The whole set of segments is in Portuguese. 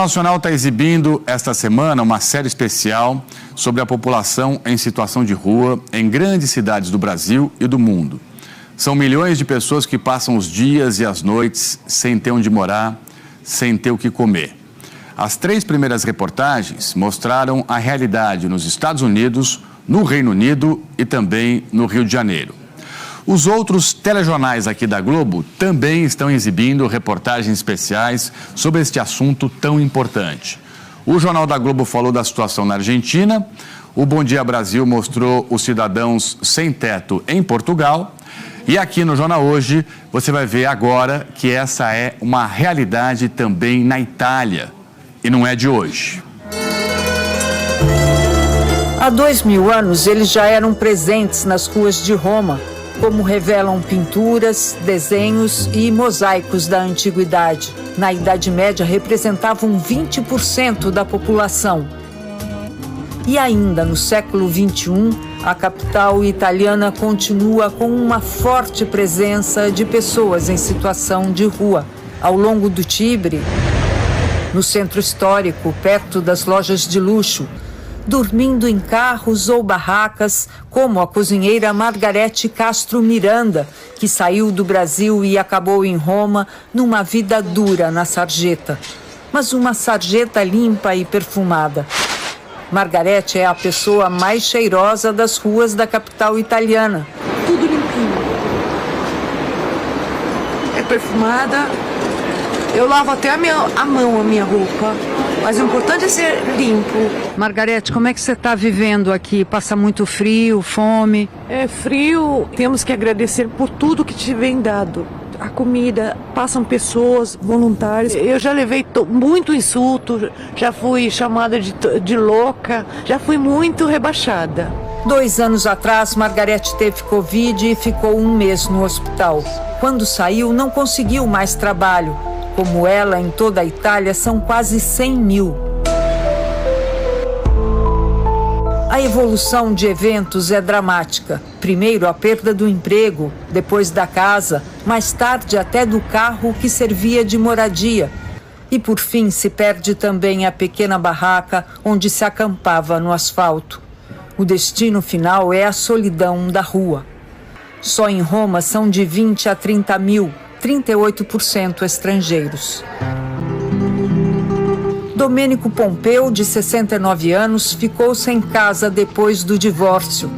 O Nacional está exibindo esta semana uma série especial sobre a população em situação de rua em grandes cidades do Brasil e do mundo. São milhões de pessoas que passam os dias e as noites sem ter onde morar, sem ter o que comer. As 3 primeiras reportagens mostraram a realidade nos Estados Unidos, no Reino Unido e também no Rio de Janeiro. Os outros telejornais aqui da Globo também estão exibindo reportagens especiais sobre este assunto tão importante. O Jornal da Globo falou da situação na Argentina, o Bom Dia Brasil mostrou os cidadãos sem teto em Portugal e aqui no Jornal Hoje você vai ver agora que essa é uma realidade também na Itália e não é de hoje. Há 2000 anos eles já eram presentes nas ruas de Roma, como revelam pinturas, desenhos e mosaicos da antiguidade. Na Idade Média, representavam 20% da população. E ainda no século XXI, a capital italiana continua com uma forte presença de pessoas em situação de rua. Ao longo do Tibre, no centro histórico, perto das lojas de luxo, dormindo em carros ou barracas, como a cozinheira Margarete Castro Miranda, que saiu do Brasil e acabou em Roma numa vida dura na sarjeta. Mas uma sarjeta limpa e perfumada. Margarete é a pessoa mais cheirosa das ruas da capital italiana. Tudo limpinho. É perfumada. Eu lavo até a minha roupa. Mas o importante é ser limpo. Margarete, como é que você está vivendo aqui? Passa muito frio, fome? É frio, temos que agradecer por tudo que te vem dado. A comida, passam pessoas voluntárias. Eu já levei muito insulto, já fui chamada de louca, já fui muito rebaixada. 2 anos atrás, Margarete teve Covid e ficou 1 mês no hospital. Quando saiu, não conseguiu mais trabalho. Como ela, em toda a Itália, são quase 100 mil. A evolução de eventos é dramática. Primeiro a perda do emprego, depois da casa, mais tarde até do carro que servia de moradia. E por fim se perde também a pequena barraca onde se acampava no asfalto. O destino final é a solidão da rua. Só em Roma são de 20 a 30 mil. 38% estrangeiros. Domênico Pompeu, de 69 anos, ficou sem casa depois do divórcio.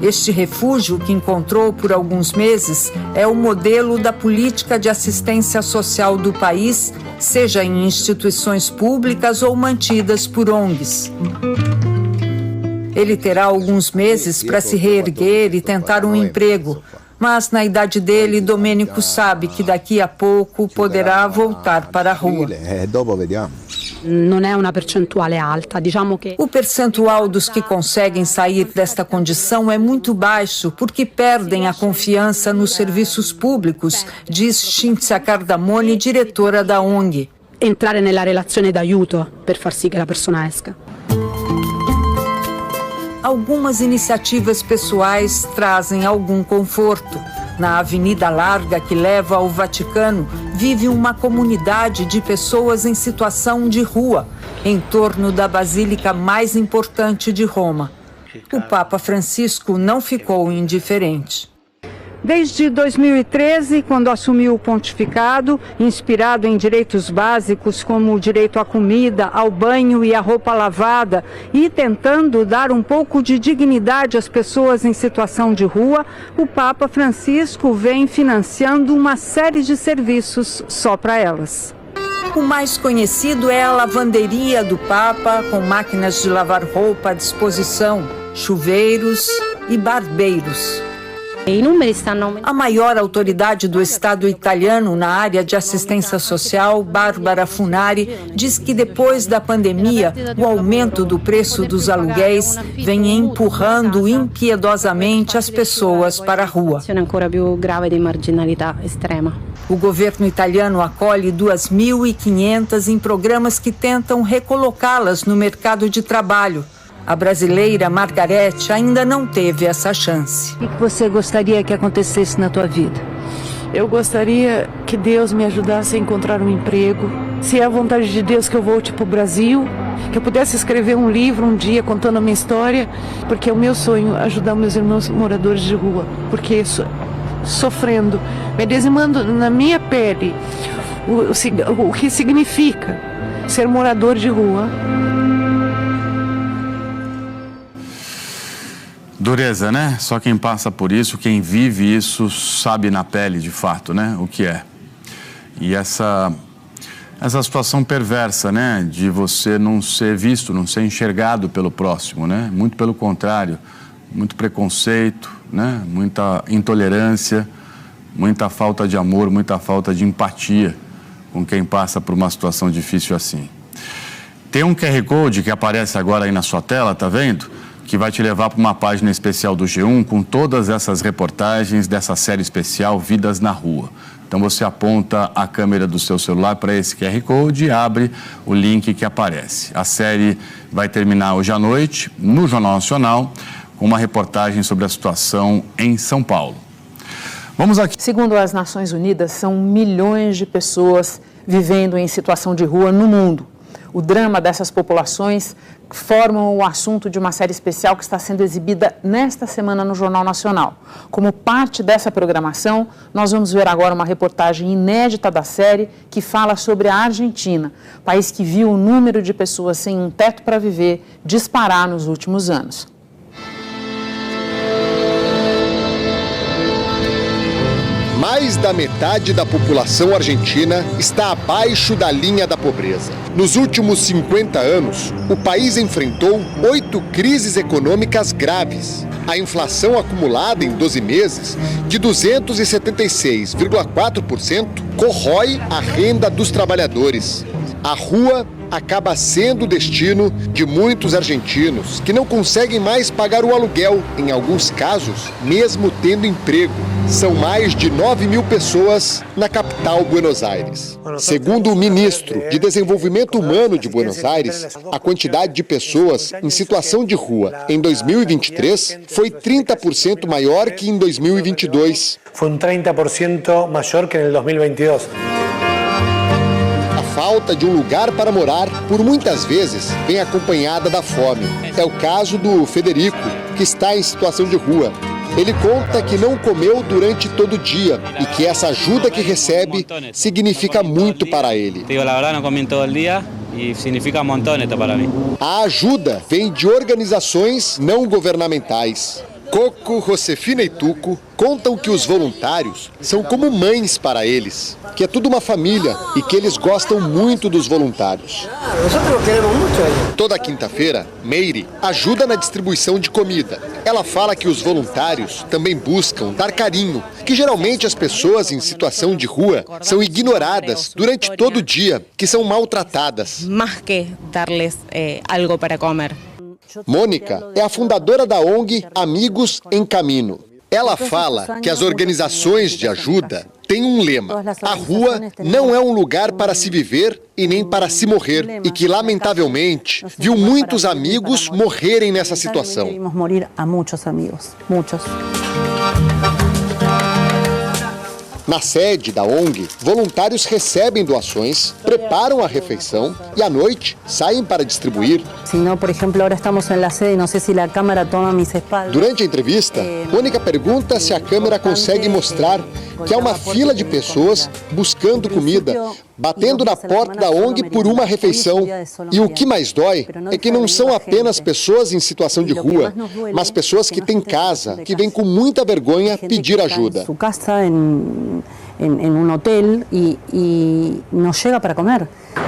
Este refúgio, que encontrou por alguns meses, é o modelo da política de assistência social do país, seja em instituições públicas ou mantidas por ONGs. Ele terá alguns meses para se reerguer e tentar um emprego. Mas na idade dele, Domênico sabe que daqui a pouco poderá voltar para a rua. Não é uma percentual alta, O percentual dos que conseguem sair desta condição é muito baixo, porque perdem a confiança nos serviços públicos, diz Cinzia Cardamone, diretora da ONG. Entrare nella relazione d'aiuto per far sì che la persona esca. Algumas iniciativas pessoais trazem algum conforto. Na Avenida Larga, que leva ao Vaticano, vive uma comunidade de pessoas em situação de rua, em torno da basílica mais importante de Roma. O Papa Francisco não ficou indiferente. Desde 2013, quando assumiu o pontificado, inspirado em direitos básicos como o direito à comida, ao banho e à roupa lavada, e tentando dar um pouco de dignidade às pessoas em situação de rua, o Papa Francisco vem financiando uma série de serviços só para elas. O mais conhecido é a lavanderia do Papa, com máquinas de lavar roupa à disposição, chuveiros e barbeiros. A maior autoridade do Estado italiano na área de assistência social, Barbara Funari, diz que depois da pandemia, o aumento do preço dos aluguéis vem empurrando impiedosamente as pessoas para a rua. O governo italiano acolhe 2.500 em programas que tentam recolocá-las no mercado de trabalho. A brasileira Margarete ainda não teve essa chance. O que você gostaria que acontecesse na tua vida? Eu gostaria que Deus me ajudasse a encontrar um emprego. Se é a vontade de Deus que eu volte para o Brasil, que eu pudesse escrever um livro um dia contando a minha história, porque é o meu sonho ajudar meus irmãos moradores de rua, porque sofrendo, me dizimando na minha pele o que significa ser morador de rua. Dureza, né? Só quem passa por isso, quem vive isso, sabe na pele, de fato, né? O que é. E essa situação perversa, né? De você não ser visto, não ser enxergado pelo próximo, né? Muito pelo contrário, muito preconceito, né? Muita intolerância, muita falta de amor, muita falta de empatia com quem passa por uma situação difícil assim. Tem um QR Code que aparece agora aí na sua tela, tá vendo? Que vai te levar para uma página especial do G1 com todas essas reportagens dessa série especial Vidas na Rua. Então você aponta a câmera do seu celular para esse QR Code e abre o link que aparece. A série vai terminar hoje à noite no Jornal Nacional com uma reportagem sobre a situação em São Paulo. Vamos aqui. Segundo as Nações Unidas, são milhões de pessoas vivendo em situação de rua no mundo. O drama dessas populações formam o assunto de uma série especial que está sendo exibida nesta semana no Jornal Nacional. Como parte dessa programação, nós vamos ver agora uma reportagem inédita da série que fala sobre a Argentina, país que viu o número de pessoas sem um teto para viver disparar nos últimos anos. Mais da metade da população argentina está abaixo da linha da pobreza. Nos últimos 50 anos, o país enfrentou 8 crises econômicas graves. A inflação acumulada em 12 meses, de 276,4%, corrói a renda dos trabalhadores. A rua acaba sendo o destino de muitos argentinos que não conseguem mais pagar o aluguel, em alguns casos, mesmo tendo emprego. São mais de 9 mil pessoas na capital Buenos Aires. Segundo o ministro de Desenvolvimento Humano de Buenos Aires, a quantidade de pessoas em situação de rua em 2023 foi 30% maior que em 2022. Foi 30% maior que em 2022. A falta de um lugar para morar, por muitas vezes, vem acompanhada da fome. É o caso do Federico, que está em situação de rua. Ele conta que não comeu durante todo o dia e que essa ajuda que recebe significa muito para ele. A ajuda vem de organizações não governamentais. Coco, Josefina e Tuco contam que os voluntários são como mães para eles, que é tudo uma família e que eles gostam muito dos voluntários. Toda quinta-feira, Meire ajuda na distribuição de comida. Ela fala que os voluntários também buscam dar carinho, que geralmente as pessoas em situação de rua são ignoradas durante todo o dia, que são maltratadas. Mais que darles algo para comer. Mônica é a fundadora da ONG Amigos em Caminho. Ela fala que as organizações de ajuda têm um lema: a rua não é um lugar para se viver e nem para se morrer, e que, lamentavelmente, viu muitos amigos morrerem nessa situação. Na sede da ONG, voluntários recebem doações, preparam a refeição e, à noite, saem para distribuir. Durante a entrevista, Mônica pergunta se a câmera consegue mostrar que há uma fila de pessoas buscando comida, batendo na porta da ONG por uma refeição. E o que mais dói é que não são apenas pessoas em situação de rua, mas pessoas que têm casa, que vêm com muita vergonha pedir ajuda. Em um hotel e não chega para comer.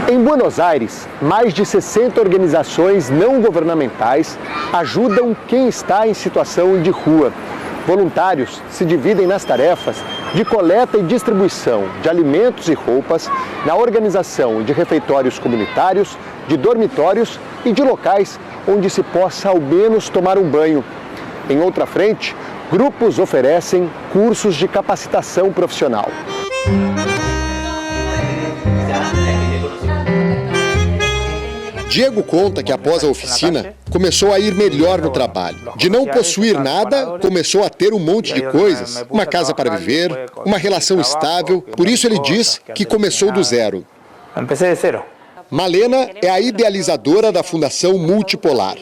Em Buenos Aires, mais de 60 organizações não governamentais ajudam quem está em situação de rua. Voluntários se dividem nas tarefas de coleta e distribuição de alimentos e roupas, na organização de refeitórios comunitários, de dormitórios e de locais onde se possa ao menos tomar um banho. Em outra frente, grupos oferecem cursos de capacitação profissional. Diego conta que após a oficina, começou a ir melhor no trabalho. De não possuir nada, começou a ter um monte de coisas. Uma casa para viver, uma relação estável. Por isso ele diz que começou do zero. Empecé de cero. Malena é a idealizadora da Fundação Multipolar.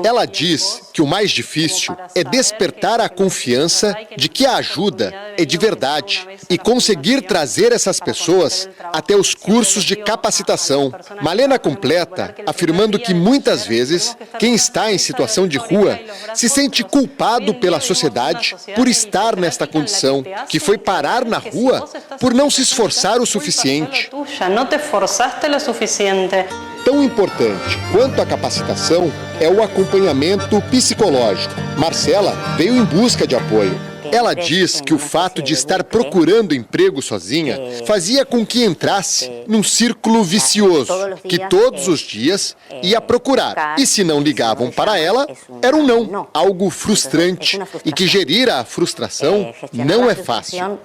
Ela diz que o mais difícil é despertar a confiança de que a ajuda é de verdade e conseguir trazer essas pessoas até os cursos de capacitação. Malena completa afirmando que muitas vezes quem está em situação de rua se sente culpado pela sociedade por estar nesta condição, que foi parar na rua por não se esforçar o suficiente. Tão importante quanto a capacitação é o acompanhamento psicológico. Marcela veio em busca de apoio. Ela diz que o fato de estar procurando emprego sozinha fazia com que entrasse num círculo vicioso, que todos os dias ia procurar. E se não ligavam para ela, era um não, algo frustrante, e que gerir a frustração não é fácil.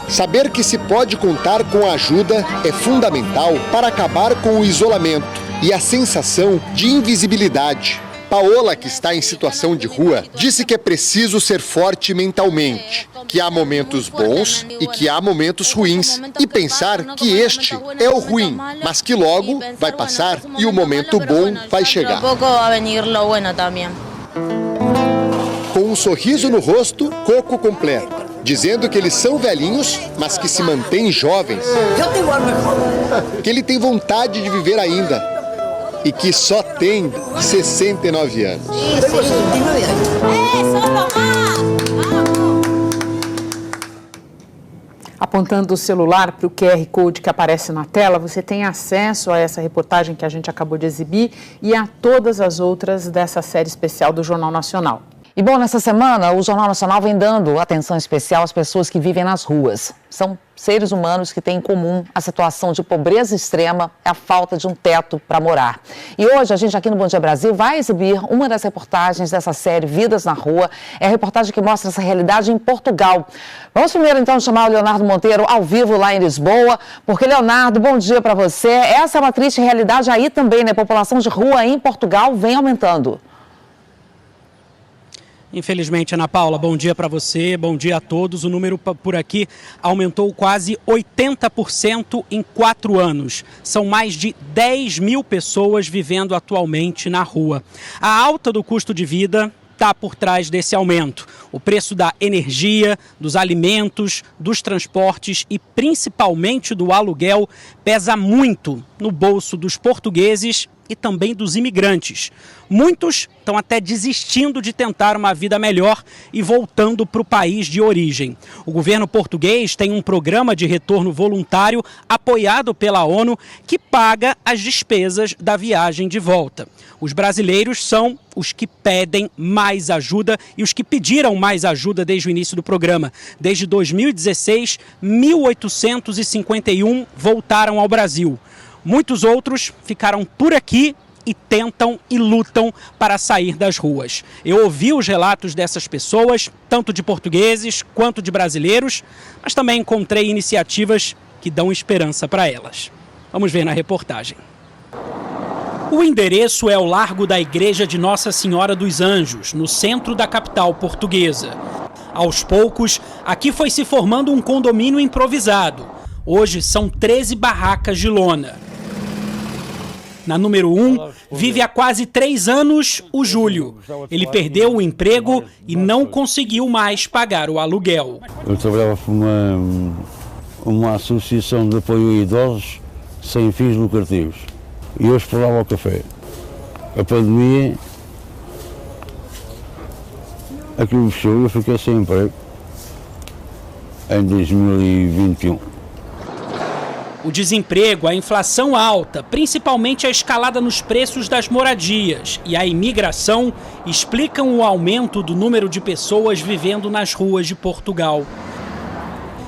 Saber que se pode contar com a ajuda é fundamental para acabar com o isolamento e a sensação de invisibilidade. Paola, que está em situação de rua, disse que é preciso ser forte mentalmente, que há momentos bons e que há momentos ruins, e pensar que este é o ruim, mas que logo vai passar e o momento bom vai chegar. Com um sorriso no rosto, Coco completa, dizendo que eles são velhinhos, mas que se mantêm jovens, que ele tem vontade de viver ainda, e que só tem 69 anos. Apontando o celular para o QR Code que aparece na tela, você tem acesso a essa reportagem que a gente acabou de exibir e a todas as outras dessa série especial do Jornal Nacional. E bom, nessa semana o Jornal Nacional vem dando atenção especial às pessoas que vivem nas ruas. São seres humanos que têm em comum a situação de pobreza extrema e a falta de um teto para morar. E hoje a gente aqui no Bom Dia Brasil vai exibir uma das reportagens dessa série Vidas na Rua. É a reportagem que mostra essa realidade em Portugal. Vamos primeiro então chamar o Leonardo Monteiro ao vivo lá em Lisboa, porque Leonardo, bom dia para você. Essa é uma triste realidade aí também, né? A população de rua em Portugal vem aumentando. Infelizmente, Ana Paula, bom dia para você, bom dia a todos. O número por aqui aumentou quase 80% em 4 anos. São mais de 10 mil pessoas vivendo atualmente na rua. A alta do custo de vida está por trás desse aumento. O preço da energia, dos alimentos, dos transportes e principalmente do aluguel pesa muito no bolso dos portugueses e também dos imigrantes. Muitos estão até desistindo de tentar uma vida melhor e voltando para o país de origem. O governo português tem um programa de retorno voluntário apoiado pela ONU que paga as despesas da viagem de volta. Os brasileiros são os que pedem mais ajuda e os que pediram mais ajuda desde o início do programa. Desde 2016, 1.851 voltaram ao Brasil. Muitos outros ficaram por aqui e tentam e lutam para sair das ruas. Eu ouvi os relatos dessas pessoas, tanto de portugueses quanto de brasileiros, mas também encontrei iniciativas que dão esperança para elas. Vamos ver na reportagem. O endereço é o Largo da Igreja de Nossa Senhora dos Anjos, no centro da capital portuguesa. Aos poucos, aqui foi se formando um condomínio improvisado. Hoje são 13 barracas de lona. Na número 1, vive há quase 3 anos o Júlio. Ele perdeu o emprego e não conseguiu mais pagar o aluguel. Eu trabalhava para uma associação de apoio a idosos sem fins lucrativos. E eu explorava o café. A pandemia, aquilo fechou e eu fiquei sem emprego em 2021. O desemprego, a inflação alta, principalmente a escalada nos preços das moradias e a imigração explicam o aumento do número de pessoas vivendo nas ruas de Portugal.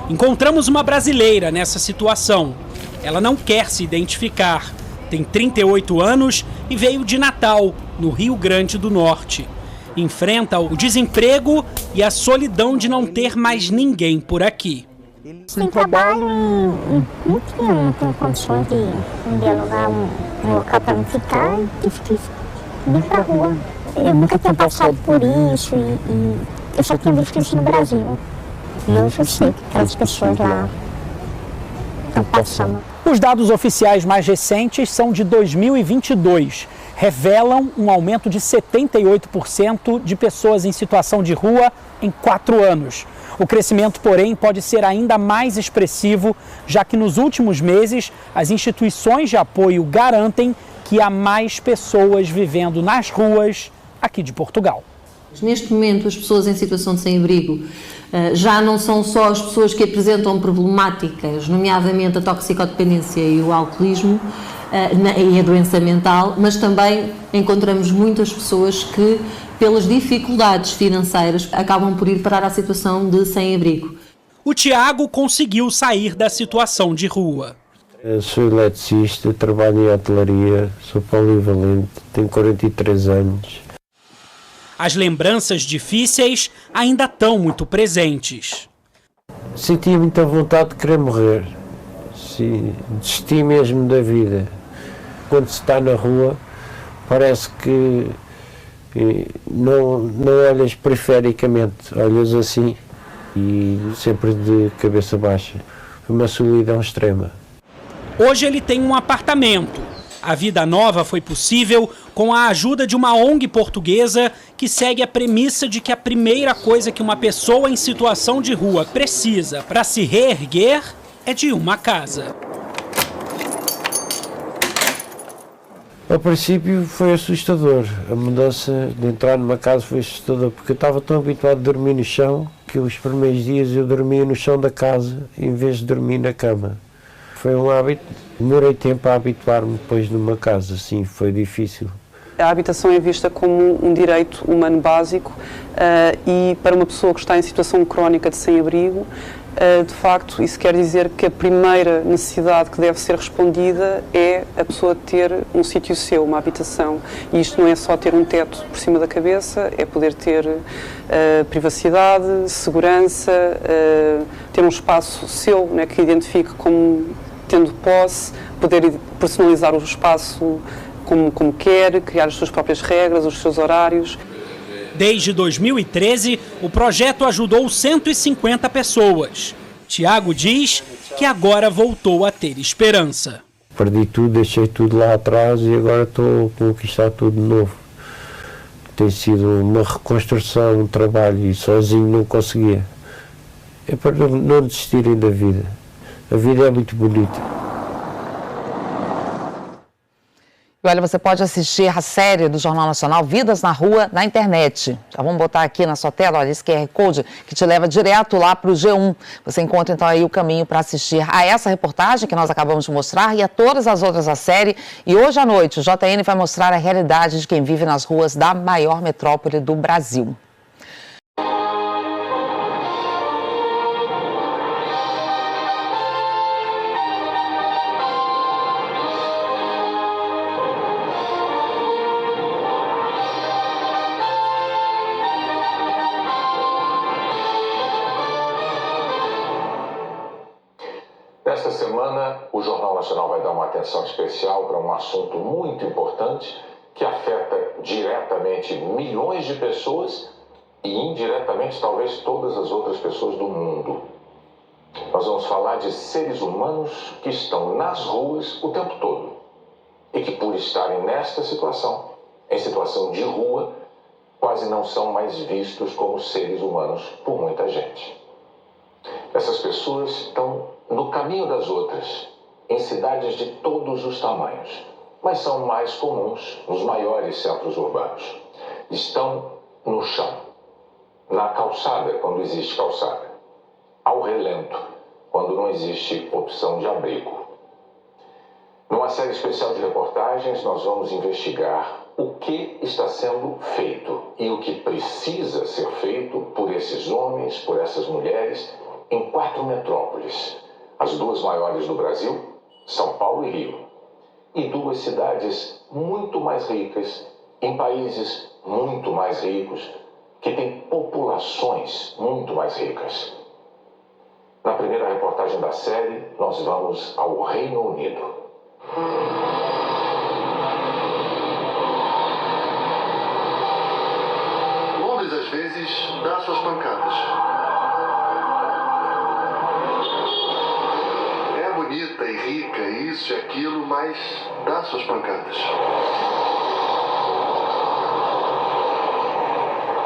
Encontramos uma brasileira nessa situação. Ela não quer se identificar. Tem 38 anos e veio de Natal, no Rio Grande do Norte. Enfrenta o desemprego e a solidão de não ter mais ninguém por aqui. Sem trabalho e não tenho condições de alugar um local para me ficar e tive que vir para a rua. Eu nunca tinha passado por isso e eu só tinha visto isso no Brasil. E hoje eu sei que aquelas pessoas lá estão passando. Os dados oficiais mais recentes são de 2022. Revelam um aumento de 78% de pessoas em situação de rua em 4 anos. O crescimento, porém, pode ser ainda mais expressivo, já que nos últimos meses as instituições de apoio garantem que há mais pessoas vivendo nas ruas aqui de Portugal. Neste momento, as pessoas em situação de sem-abrigo já não são só as pessoas que apresentam problemáticas, nomeadamente a toxicodependência e o alcoolismo e a doença mental, mas também encontramos muitas pessoas que, pelas dificuldades financeiras, acabam por ir parar à situação de sem-abrigo. O Tiago conseguiu sair da situação de rua. Eu sou eletricista, trabalho em hotelaria, sou polivalente, tenho 43 anos. As lembranças difíceis ainda estão muito presentes. Sentia muita vontade de querer morrer. Sim, desisti mesmo da vida. Quando se está na rua, parece que não olhas perifericamente, olhas assim e sempre de cabeça baixa. Foi uma solidão extrema. Hoje ele tem um apartamento. A vida nova foi possível com a ajuda de uma ONG portuguesa que segue a premissa de que a primeira coisa que uma pessoa em situação de rua precisa para se reerguer é de uma casa. A princípio foi assustador. A mudança de entrar numa casa foi assustador, porque eu estava tão habituado a dormir no chão que os primeiros dias eu dormia no chão da casa em vez de dormir na cama. Foi um hábito, demorei tempo a habituar-me depois numa casa, sim, foi difícil. A habitação é vista como um direito humano básico e para uma pessoa que está em situação crónica de sem-abrigo, de facto, isso quer dizer que a primeira necessidade que deve ser respondida é a pessoa ter um sítio seu, uma habitação. E isto não é só ter um teto por cima da cabeça, é poder ter privacidade, segurança, ter um espaço seu, né, que identifique como tendo posse, poder personalizar o espaço como quer, criar as suas próprias regras, os seus horários. Desde 2013, o projeto ajudou 150 pessoas. Tiago diz que agora voltou a ter esperança. Perdi tudo, deixei tudo lá atrás e agora estou a conquistar tudo de novo. Tem sido uma reconstrução, um trabalho e sozinho não conseguia. É para não desistirem da vida. A vida é muito bonita. E olha, você pode assistir a série do Jornal Nacional Vidas na Rua na internet. Já vamos botar aqui na sua tela, olha, esse QR Code que te leva direto lá para o G1. Você encontra então aí o caminho para assistir a essa reportagem que nós acabamos de mostrar e a todas as outras da série. E hoje à noite o JN vai mostrar a realidade de quem vive nas ruas da maior metrópole do Brasil. Nesta semana, o Jornal Nacional vai dar uma atenção especial para um assunto muito importante que afeta diretamente milhões de pessoas e indiretamente talvez todas as outras pessoas do mundo. Nós vamos falar de seres humanos que estão nas ruas o tempo todo e que, por estarem nesta situação, em situação de rua, quase não são mais vistos como seres humanos por muita gente. Essas pessoas estão no caminho das outras, em cidades de todos os tamanhos, mas são mais comuns nos maiores centros urbanos. Estão no chão, na calçada, quando existe calçada, ao relento, quando não existe opção de abrigo. Numa série especial de reportagens, nós vamos investigar o que está sendo feito e o que precisa ser feito por esses homens, por essas mulheres, em 4 metrópoles. As 2 maiores do Brasil, São Paulo e Rio, e 2 cidades muito mais ricas, em países muito mais ricos, que têm populações muito mais ricas. Na primeira reportagem da série, nós vamos ao Reino Unido. Londres, às vezes, dá suas pancadas. É bonita e rica, isso e aquilo, mas dá suas pancadas.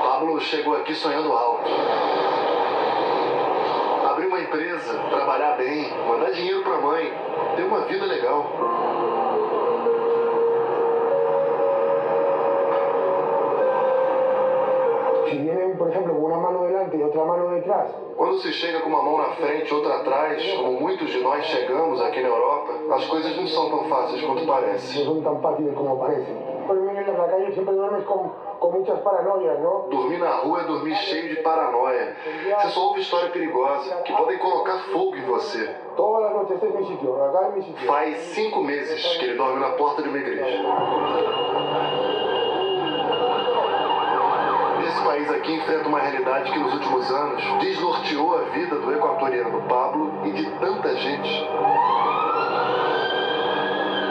Pablo chegou aqui sonhando alto. Abrir uma empresa, trabalhar bem, mandar dinheiro pra mãe, ter uma vida legal. Quando se chega com uma mão na frente e outra atrás, como muitos de nós chegamos aqui na Europa, as coisas não são tão fáceis quanto parecem. Dormir na rua é dormir cheio de paranoia. Você só ouve história perigosa, que podem colocar fogo em você. Faz 5 meses que ele dorme na porta de uma igreja. Esse país aqui enfrenta uma realidade que nos últimos anos desnorteou a vida do equatoriano Pablo e de tanta gente.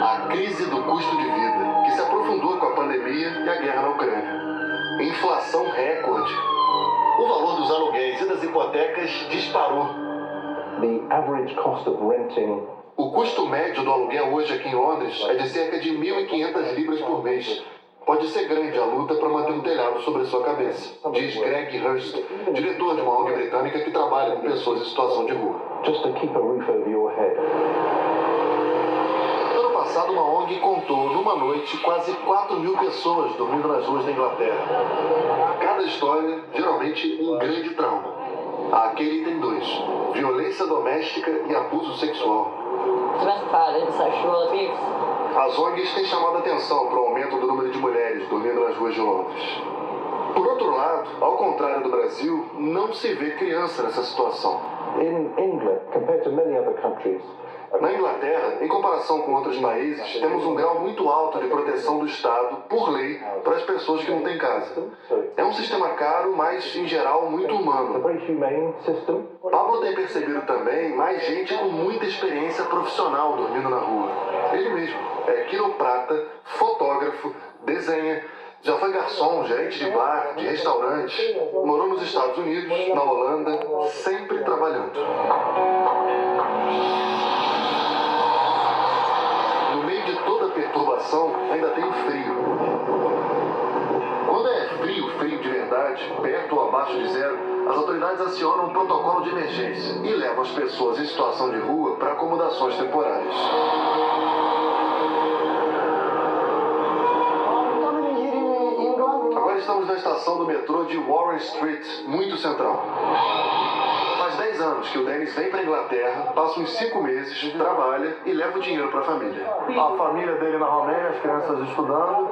A crise do custo de vida, que se aprofundou com a pandemia e a guerra na Ucrânia. Inflação recorde. O valor dos aluguéis e das hipotecas disparou. The average cost of renting. O custo médio do aluguel hoje aqui em Londres é de cerca de 1.500 libras por mês. Pode ser grande a luta para manter um telhado sobre a sua cabeça, diz Greg Hurst, diretor de uma ONG britânica que trabalha com pessoas em situação de rua. Just to keep a roof over your head. Ano passado, uma ONG contou, numa noite, quase 4.000 pessoas dormindo nas ruas da Inglaterra. Cada história, geralmente, um grande trauma. Aquele tem 2, violência doméstica e abuso sexual. As ONGs têm chamado a atenção para o aumento do número de mulheres dormindo nas ruas de Londres. Por outro lado, ao contrário do Brasil, não se vê criança nessa situação. In England, compared to many other countries, na Inglaterra, em comparação com outros países, temos um grau muito alto de proteção do Estado, por lei, para as pessoas que não têm casa. É um sistema caro, mas, em geral, muito humano. Pablo tem percebido também mais gente com muita experiência profissional dormindo na rua. Ele mesmo é quiroprata, fotógrafo, desenha, já foi garçom, gerente de bar, de restaurante, morou nos Estados Unidos, na Holanda, sempre trabalhando. No meio de toda a perturbação, ainda tem o frio. Quando é frio de verdade, perto ou abaixo de 0, as autoridades acionam um protocolo de emergência e levam as pessoas em situação de rua para acomodações temporárias. Agora estamos na estação do metrô de Warren Street, muito central. Faz 10 anos que o Dennis vem para a Inglaterra, passa uns 5 meses, trabalha e leva o dinheiro para a família. A família dele na Romênia, as crianças estudando,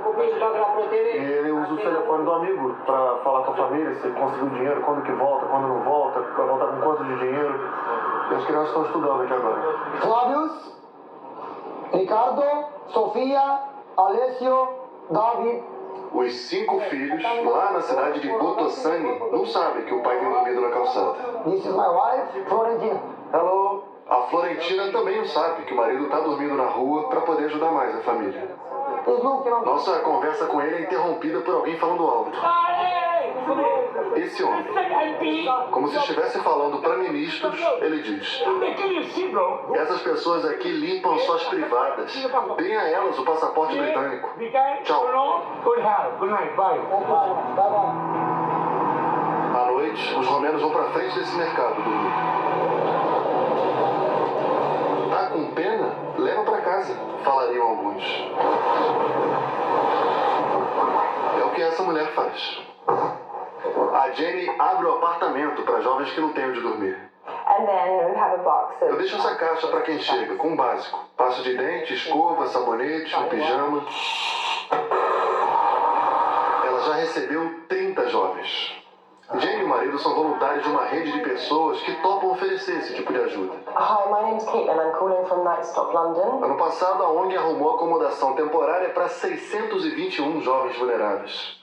e ele usa o telefone do amigo para falar com a família, se conseguiu dinheiro, quando que volta, quando não volta, vai voltar com quanto de dinheiro. E as crianças estão estudando aqui agora. Flavius, Ricardo, Sofia, Alessio, David. Os 5 filhos, lá na cidade de Botossani, não sabem que o pai tem dormido na calçada. This is my wife, Florentina. Hello. A Florentina também não sabe que o marido está dormindo na rua para poder ajudar mais a família. Nossa conversa com ele é interrompida por alguém falando alto. Esse homem, como se estivesse falando para ministros, ele diz: essas pessoas aqui limpam suas privadas. Deem a elas o passaporte britânico. Tchau. À noite, os romenos vão para frente desse mercado dormir. Tá com pena? Leva para casa, falariam alguns. É o que essa mulher faz. A Jenny abre o apartamento para jovens que não têm onde dormir. Eu deixo essa caixa para quem chega, com o básico. Pasta de dente, escova, sabonete, um pijama. Ela já recebeu 30 jovens. Jenny e o marido são voluntários de uma rede de pessoas que topam oferecer esse tipo de ajuda. Hi, my name's Caitlin. I'm calling from Night Stop London. Ano passado, a ONG arrumou acomodação temporária para 621 jovens vulneráveis.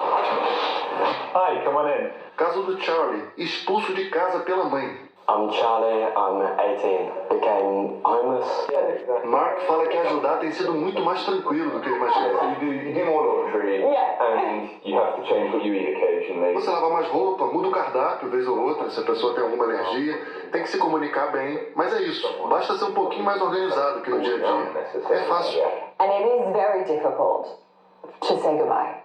Hi, come on in. Caso do Charlie, expulso de casa pela mãe. I'm Charlie, I'm 18, became homeless. Mark fala que ajudar tem sido muito mais tranquilo do que ele imaginava. You do more laundry, and you have to change what you eat occasionally. Você lava mais roupa, muda o cardápio vez ou outra, se a pessoa tem alguma alergia, tem que se comunicar bem, mas é isso, basta ser um pouquinho mais organizado que no dia a dia. É fácil. And it is very difficult to say goodbye.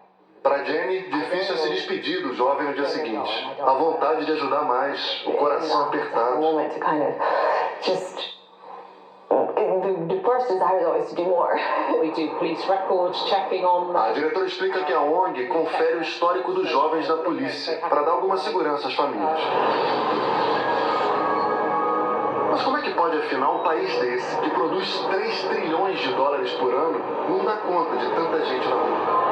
Para Jenny, difícil é se despedir do jovem no dia seguinte. A vontade de ajudar mais, o coração apertado. The first desire is always to do more. We do police records, checking on. A diretora explica que a ONG confere o histórico dos jovens da polícia para dar alguma segurança às famílias. Mas como é que pode, afinal, um país desse, que produz 3 trilhões de dólares por ano, não dá conta de tanta gente na rua?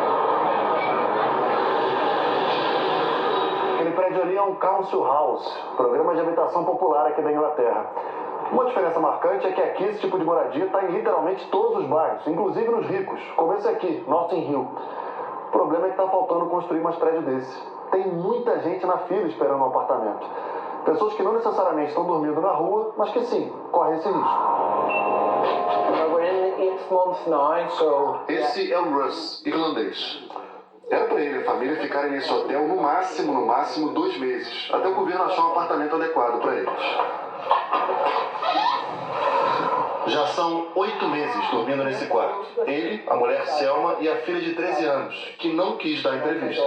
Aquele prédio ali é um Council House, programa de habitação popular aqui da Inglaterra. Uma diferença marcante é que aqui esse tipo de moradia está em literalmente todos os bairros, inclusive nos ricos, como esse aqui, Notting Hill. O problema é que está faltando construir mais prédios desse. Tem muita gente na fila esperando um apartamento. Pessoas que não necessariamente estão dormindo na rua, mas que sim, correm esse risco. Esse é o Russ, irlandês. Era para ele e a família ficarem nesse hotel no máximo 2 meses, até o governo achar um apartamento adequado para eles. Já são 8 meses dormindo nesse quarto. Ele, a mulher Selma e a filha de 13 anos, que não quis dar entrevista.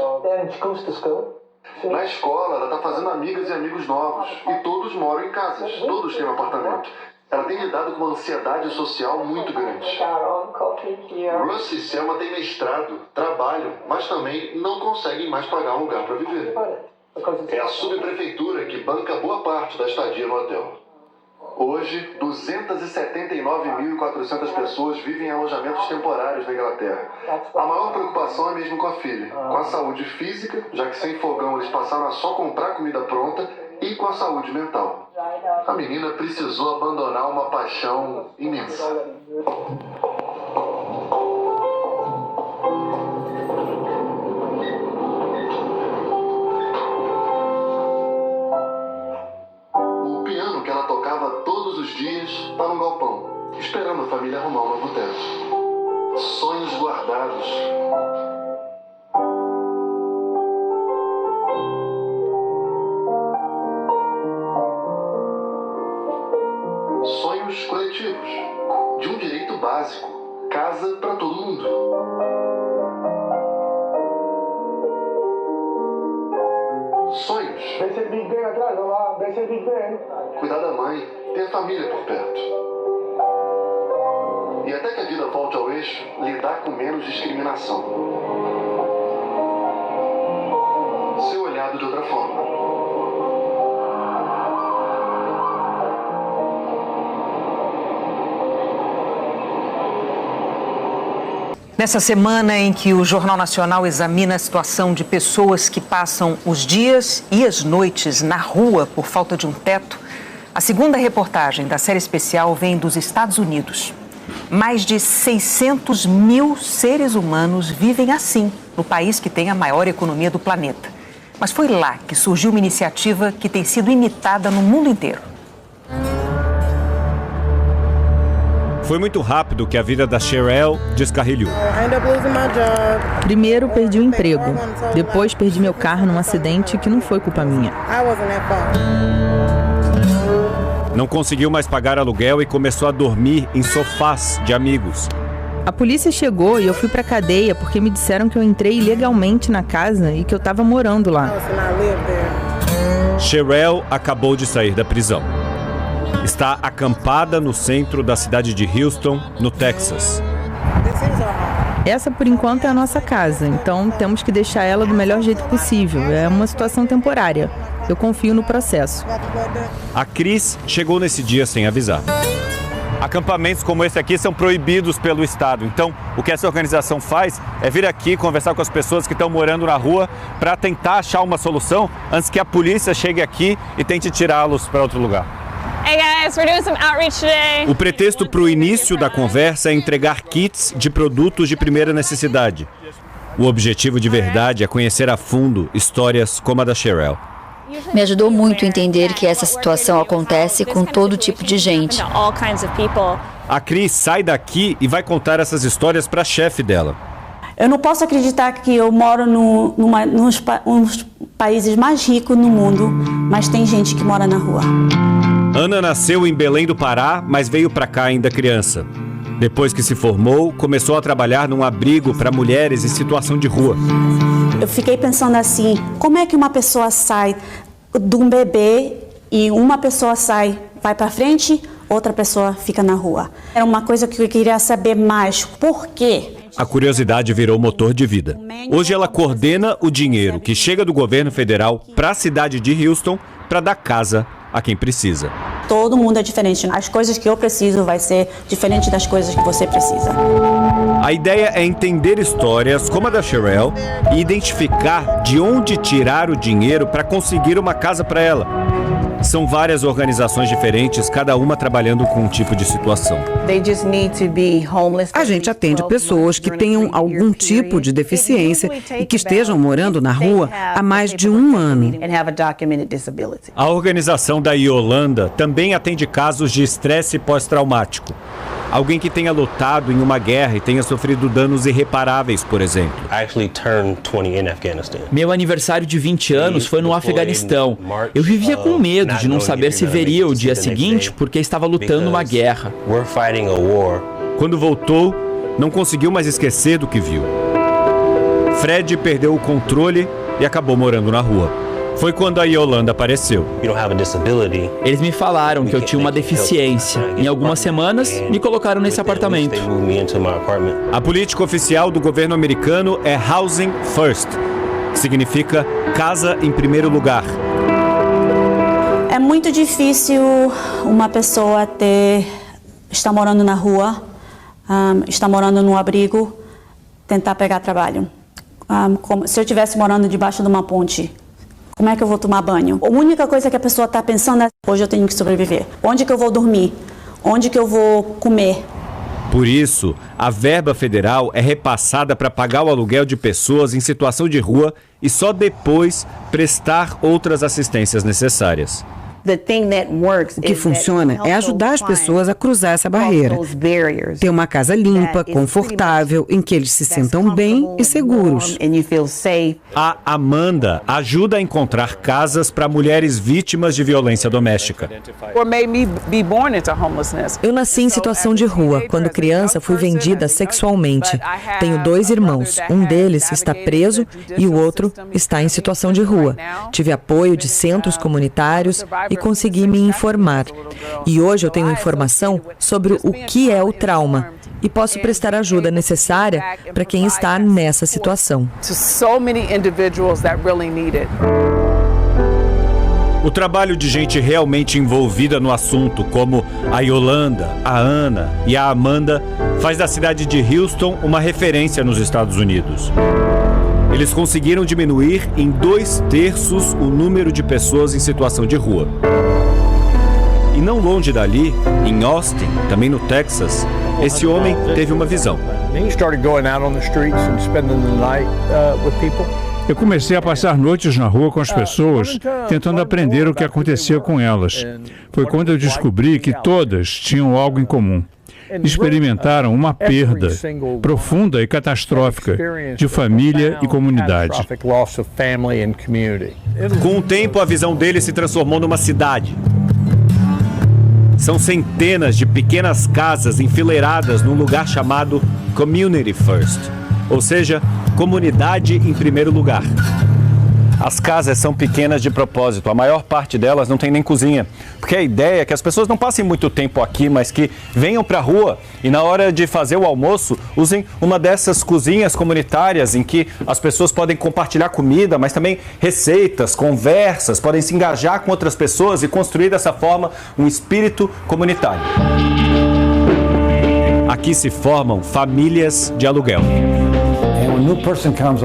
Na escola, ela está fazendo amigas e amigos novos, e todos moram em casas, todos têm um apartamento. Ela tem lidado com uma ansiedade social muito grande. Russ e Selma têm mestrado, trabalham, mas também não conseguem mais pagar um lugar para viver. É a subprefeitura que banca boa parte da estadia no hotel. Hoje, 279.400 pessoas vivem em alojamentos temporários na Inglaterra. A maior preocupação é mesmo com a filha, com a saúde física, já que sem fogão eles passaram a só comprar comida pronta, e com a saúde mental. A menina precisou abandonar uma paixão imensa. O piano que ela tocava todos os dias está no galpão, esperando a família arrumar um novo teto. Sonhos guardados. Sonhos coletivos, de um direito básico, casa para todo mundo. Sonhos. Desce o Big Ben atrás, lá, desce o Big Ben. Cuidar da mãe, ter a família por perto. E até que a vida volte ao eixo, lidar com menos discriminação. Ser olhado de outra forma. Nessa semana em que o Jornal Nacional examina a situação de pessoas que passam os dias e as noites na rua por falta de um teto, a segunda reportagem da série especial vem dos Estados Unidos. Mais de 600 mil seres humanos vivem assim, no país que tem a maior economia do planeta. Mas foi lá que surgiu uma iniciativa que tem sido imitada no mundo inteiro. Foi muito rápido que a vida da Cheryl descarrilhou. Primeiro perdi o emprego, depois perdi meu carro num acidente que não foi culpa minha. Não conseguiu mais pagar aluguel e começou a dormir em sofás de amigos. A polícia chegou e eu fui pra cadeia porque me disseram que eu entrei ilegalmente na casa e que eu estava morando lá. Cheryl acabou de sair da prisão. Está acampada no centro da cidade de Houston, no Texas. Essa, por enquanto, é a nossa casa, então temos que deixar ela do melhor jeito possível. É uma situação temporária. Eu confio no processo. A Cris chegou nesse dia sem avisar. Acampamentos como esse aqui são proibidos pelo Estado. Então, o que essa organização faz é vir aqui conversar com as pessoas que estão morando na rua para tentar achar uma solução antes que a polícia chegue aqui e tente tirá-los para outro lugar. Hey guys, we're doing some outreach today. O pretexto para o início da conversa é entregar kits de produtos de primeira necessidade. O objetivo de verdade é conhecer a fundo histórias como a da Cheryl. Me ajudou muito a entender que essa situação acontece com todo tipo de gente. A Cris sai daqui e vai contar essas histórias para a chefe dela. Eu não posso acreditar que eu moro nos países mais ricos no mundo, mas tem gente que mora na rua. Ana nasceu em Belém do Pará, mas veio para cá ainda criança. Depois que se formou, começou a trabalhar num abrigo para mulheres em situação de rua. Eu fiquei pensando assim, como é que uma pessoa sai de um bebê e uma pessoa vai para frente, outra pessoa fica na rua? Era uma coisa que eu queria saber mais, por quê? A curiosidade virou motor de vida. Hoje ela coordena o dinheiro que chega do governo federal para a cidade de Houston para dar casa a quem precisa. Todo mundo é diferente. As coisas que eu preciso vai ser diferente das coisas que você precisa. A ideia é entender histórias como a da Sherelle e identificar de onde tirar o dinheiro para conseguir uma casa para ela. São várias organizações diferentes, cada uma trabalhando com um tipo de situação. A gente atende pessoas que tenham algum tipo de deficiência e que estejam morando na rua há mais de um ano. A organização da Yolanda também atende casos de estresse pós-traumático. Alguém que tenha lutado em uma guerra e tenha sofrido danos irreparáveis, por exemplo. Meu aniversário de 20 anos foi no Afeganistão. Eu vivia com medo de não saber se veria o dia seguinte porque estava lutando uma guerra. Quando voltou, não conseguiu mais esquecer do que viu. Fred perdeu o controle e acabou morando na rua. Foi quando a Yolanda apareceu. Eles me falaram que eu tinha uma deficiência. Em algumas semanas, me colocaram nesse apartamento. A política oficial do governo americano é Housing First, que significa casa em primeiro lugar. É muito difícil uma pessoa estar morando na rua, estar morando num abrigo, tentar pegar trabalho. Se eu estivesse morando debaixo de uma ponte, como é que eu vou tomar banho? A única coisa que a pessoa está pensando é: hoje eu tenho que sobreviver. Onde que eu vou dormir? Onde que eu vou comer? Por isso, a verba federal é repassada para pagar o aluguel de pessoas em situação de rua e só depois prestar outras assistências necessárias. O que funciona é ajudar as pessoas a cruzar essa barreira. Ter uma casa limpa, confortável, em que eles se sintam bem e seguros. A Amanda ajuda a encontrar casas para mulheres vítimas de violência doméstica. Eu nasci em situação de rua. Quando criança, fui vendida sexualmente. Tenho 2 irmãos. Um deles está preso e o outro está em situação de rua. Tive apoio de centros comunitários e consegui me informar. E hoje eu tenho informação sobre o que é o trauma e posso prestar ajuda necessária para quem está nessa situação. O trabalho de gente realmente envolvida no assunto, como a Yolanda, a Ana e a Amanda, faz da cidade de Houston uma referência nos Estados Unidos. Eles conseguiram diminuir em 2/3 o número de pessoas em situação de rua. E não longe dali, em Austin, também no Texas, esse homem teve uma visão. Eu comecei a passar noites na rua com as pessoas, tentando aprender o que acontecia com elas. Foi quando eu descobri que todas tinham algo em comum. Experimentaram uma perda profunda e catastrófica de família e comunidade. Com o tempo, a visão dele se transformou numa cidade. São centenas de pequenas casas enfileiradas num lugar chamado Community First, ou seja, comunidade em primeiro lugar. As casas são pequenas de propósito, a maior parte delas não tem nem cozinha, porque a ideia é que as pessoas não passem muito tempo aqui, mas que venham para a rua e na hora de fazer o almoço usem uma dessas cozinhas comunitárias em que as pessoas podem compartilhar comida, mas também receitas, conversas, podem se engajar com outras pessoas e construir dessa forma um espírito comunitário. Aqui se formam famílias de aluguel.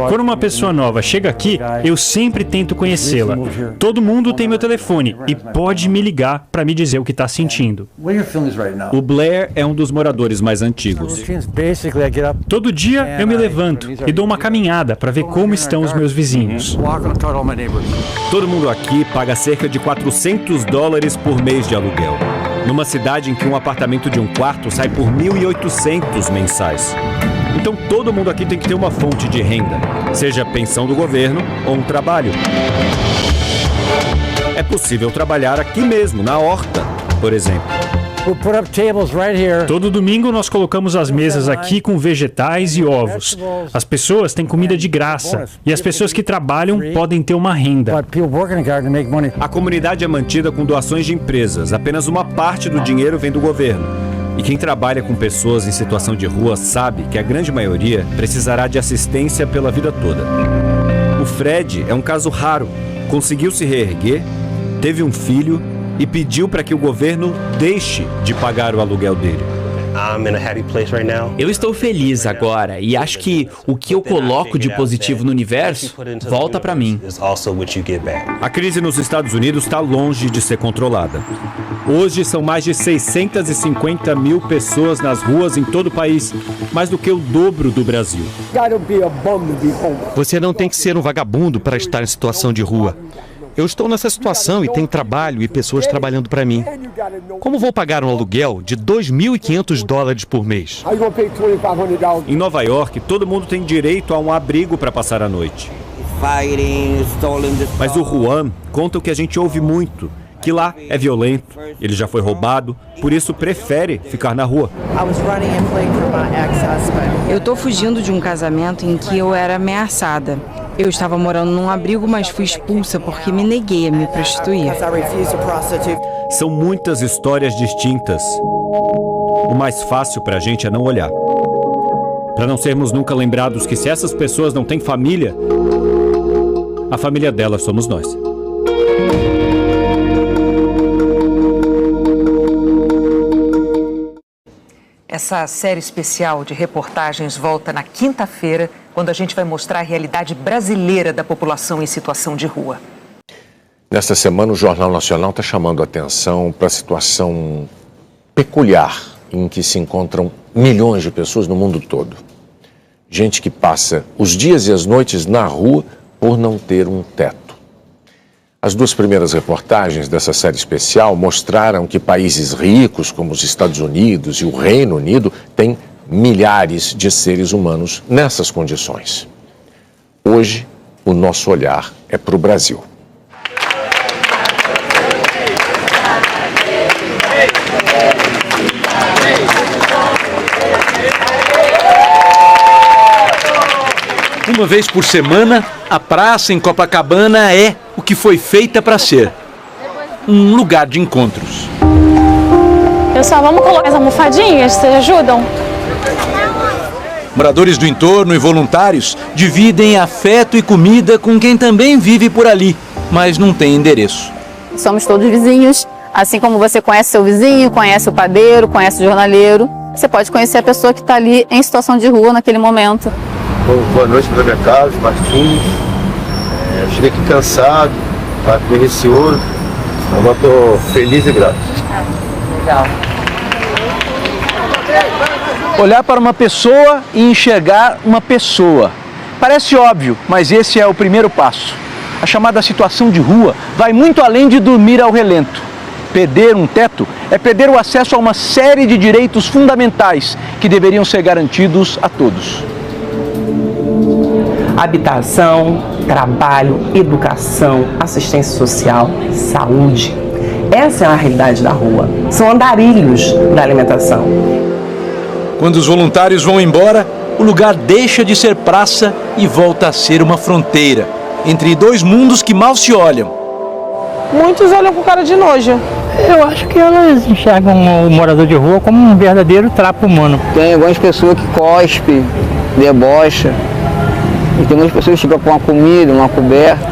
Quando uma pessoa nova chega aqui, eu sempre tento conhecê-la. Todo mundo tem meu telefone e pode me ligar para me dizer o que está sentindo. O Blair é um dos moradores mais antigos. Todo dia eu me levanto e dou uma caminhada para ver como estão os meus vizinhos. Todo mundo aqui paga cerca de $400 por mês de aluguel. Numa cidade em que um apartamento de um quarto sai por 1.800 mensais. Então todo mundo aqui tem que ter uma fonte de renda, seja pensão do governo ou um trabalho. É possível trabalhar aqui mesmo, na horta, por exemplo. Todo domingo nós colocamos as mesas aqui com vegetais e ovos. As pessoas têm comida de graça e as pessoas que trabalham podem ter uma renda. A comunidade é mantida com doações de empresas. Apenas uma parte do dinheiro vem do governo. E quem trabalha com pessoas em situação de rua sabe que a grande maioria precisará de assistência pela vida toda. O Fred é um caso raro. Conseguiu se reerguer, teve um filho e pediu para que o governo deixe de pagar o aluguel dele. Eu estou feliz agora e acho que o que eu coloco de positivo no universo volta para mim. A crise nos Estados Unidos está longe de ser controlada. Hoje são mais de 650 mil pessoas nas ruas em todo o país, mais do que o dobro do Brasil. Você não tem que ser um vagabundo para estar em situação de rua. Eu estou nessa situação e tenho trabalho e pessoas trabalhando para mim. Como vou pagar um aluguel de $2.500 por mês? Em Nova York, todo mundo tem direito a um abrigo para passar a noite. Mas o Juan conta o que a gente ouve muito, que lá é violento, ele já foi roubado, por isso prefere ficar na rua. Eu estou fugindo de um casamento em que eu era ameaçada. Eu estava morando num abrigo, mas fui expulsa porque me neguei a me prostituir. São muitas histórias distintas. O mais fácil pra gente é não olhar. Pra não sermos nunca lembrados que se essas pessoas não têm família, a família delas somos nós. Essa série especial de reportagens volta na quinta-feira, quando a gente vai mostrar a realidade brasileira da população em situação de rua. Nesta semana, o Jornal Nacional está chamando a atenção para a situação peculiar em que se encontram milhões de pessoas no mundo todo. Gente que passa os dias e as noites na rua por não ter um teto. As duas primeiras reportagens dessa série especial mostraram que países ricos, como os Estados Unidos e o Reino Unido, têm milhares de seres humanos nessas condições. Hoje, o nosso olhar é para o Brasil. Uma vez por semana, a praça em Copacabana é o que foi feita para ser. Um lugar de encontros. Pessoal, vamos colocar as almofadinhas? Vocês ajudam? Moradores do entorno e voluntários dividem afeto e comida com quem também vive por ali, mas não tem endereço. Somos todos vizinhos, assim como você conhece seu vizinho, conhece o padeiro, conhece o jornaleiro. Você pode conhecer a pessoa que está ali em situação de rua naquele momento. Boa noite para minha casa, Martins. Eu cheguei aqui cansado, meio receoso, agora estou feliz e grato. Legal. Olhar para uma pessoa e enxergar uma pessoa. Parece óbvio, mas esse é o primeiro passo. A chamada situação de rua vai muito além de dormir ao relento. Perder um teto é perder o acesso a uma série de direitos fundamentais que deveriam ser garantidos a todos. Habitação, trabalho, educação, assistência social, saúde. Essa é a realidade da rua. São andarilhos da alimentação. Quando os voluntários vão embora, o lugar deixa de ser praça e volta a ser uma fronteira entre dois mundos que mal se olham. Muitos olham com cara de nojo. Eu acho que elas enxergam o morador de rua como um verdadeiro trapo humano. Tem algumas pessoas que cospem, debocham. E tem muitas pessoas que chegam com uma comida, uma coberta.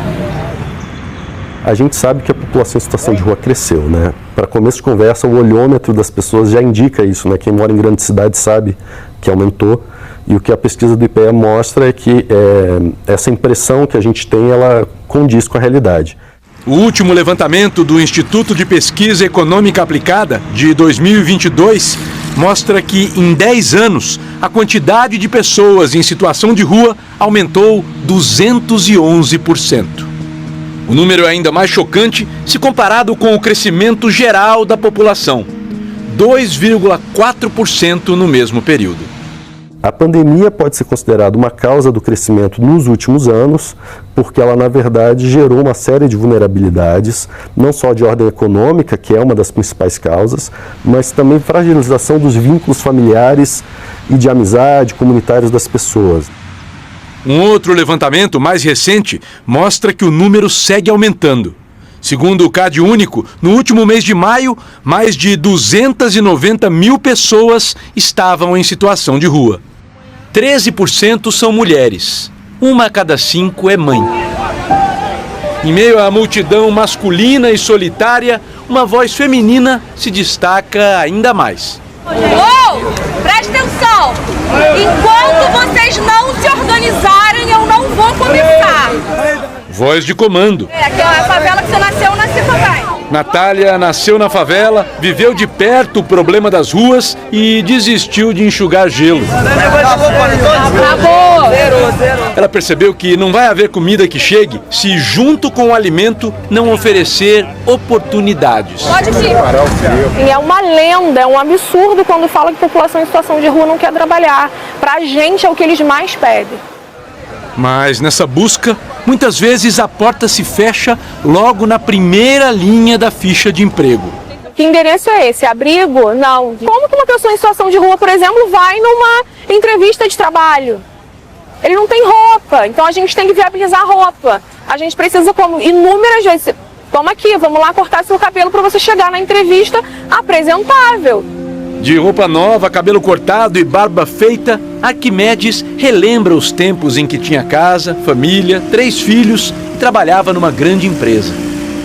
A gente sabe que a população em situação de rua cresceu, né? Para começo de conversa, o olhômetro das pessoas já indica isso, né? Quem mora em grandes cidades sabe que aumentou. E o que a pesquisa do IPEA mostra é que essa impressão que a gente tem, ela condiz com a realidade. O último levantamento do Instituto de Pesquisa Econômica Aplicada, de 2022, mostra que em 10 anos a quantidade de pessoas em situação de rua aumentou 211%. O número é ainda mais chocante se comparado com o crescimento geral da população, 2,4% no mesmo período. A pandemia pode ser considerada uma causa do crescimento nos últimos anos, porque ela, na verdade, gerou uma série de vulnerabilidades, não só de ordem econômica, que é uma das principais causas, mas também fragilização dos vínculos familiares e de amizade comunitários das pessoas. Um outro levantamento mais recente mostra que o número segue aumentando. Segundo o CadÚnico, no último mês de maio, mais de 290 mil pessoas estavam em situação de rua. 13% são mulheres. 1 a cada 5 é mãe. Em meio à multidão masculina e solitária, uma voz feminina se destaca ainda mais. Presta atenção! Enquanto vocês não se organizarem, eu não vou começar. Voz de comando. Aquela é a favela que você nasceu, eu nasci também. Natália nasceu na favela, viveu de perto o problema das ruas e desistiu de enxugar gelo. Acabou! Ela percebeu que não vai haver comida que chegue se, junto com o alimento, não oferecer oportunidades. Pode ir. E é uma lenda, é um absurdo quando fala que a população em situação de rua não quer trabalhar. Pra gente é o que eles mais pedem. Mas nessa busca, muitas vezes a porta se fecha logo na primeira linha da ficha de emprego. Que endereço é esse? Abrigo? Não. Como que uma pessoa em situação de rua, por exemplo, vai numa entrevista de trabalho? Ele não tem roupa, então a gente tem que viabilizar a roupa. A gente precisa, como inúmeras vezes, toma aqui, vamos lá cortar seu cabelo para você chegar na entrevista apresentável. De roupa nova, cabelo cortado e barba feita, Arquimedes relembra os tempos em que tinha casa, família, 3 filhos e trabalhava numa grande empresa.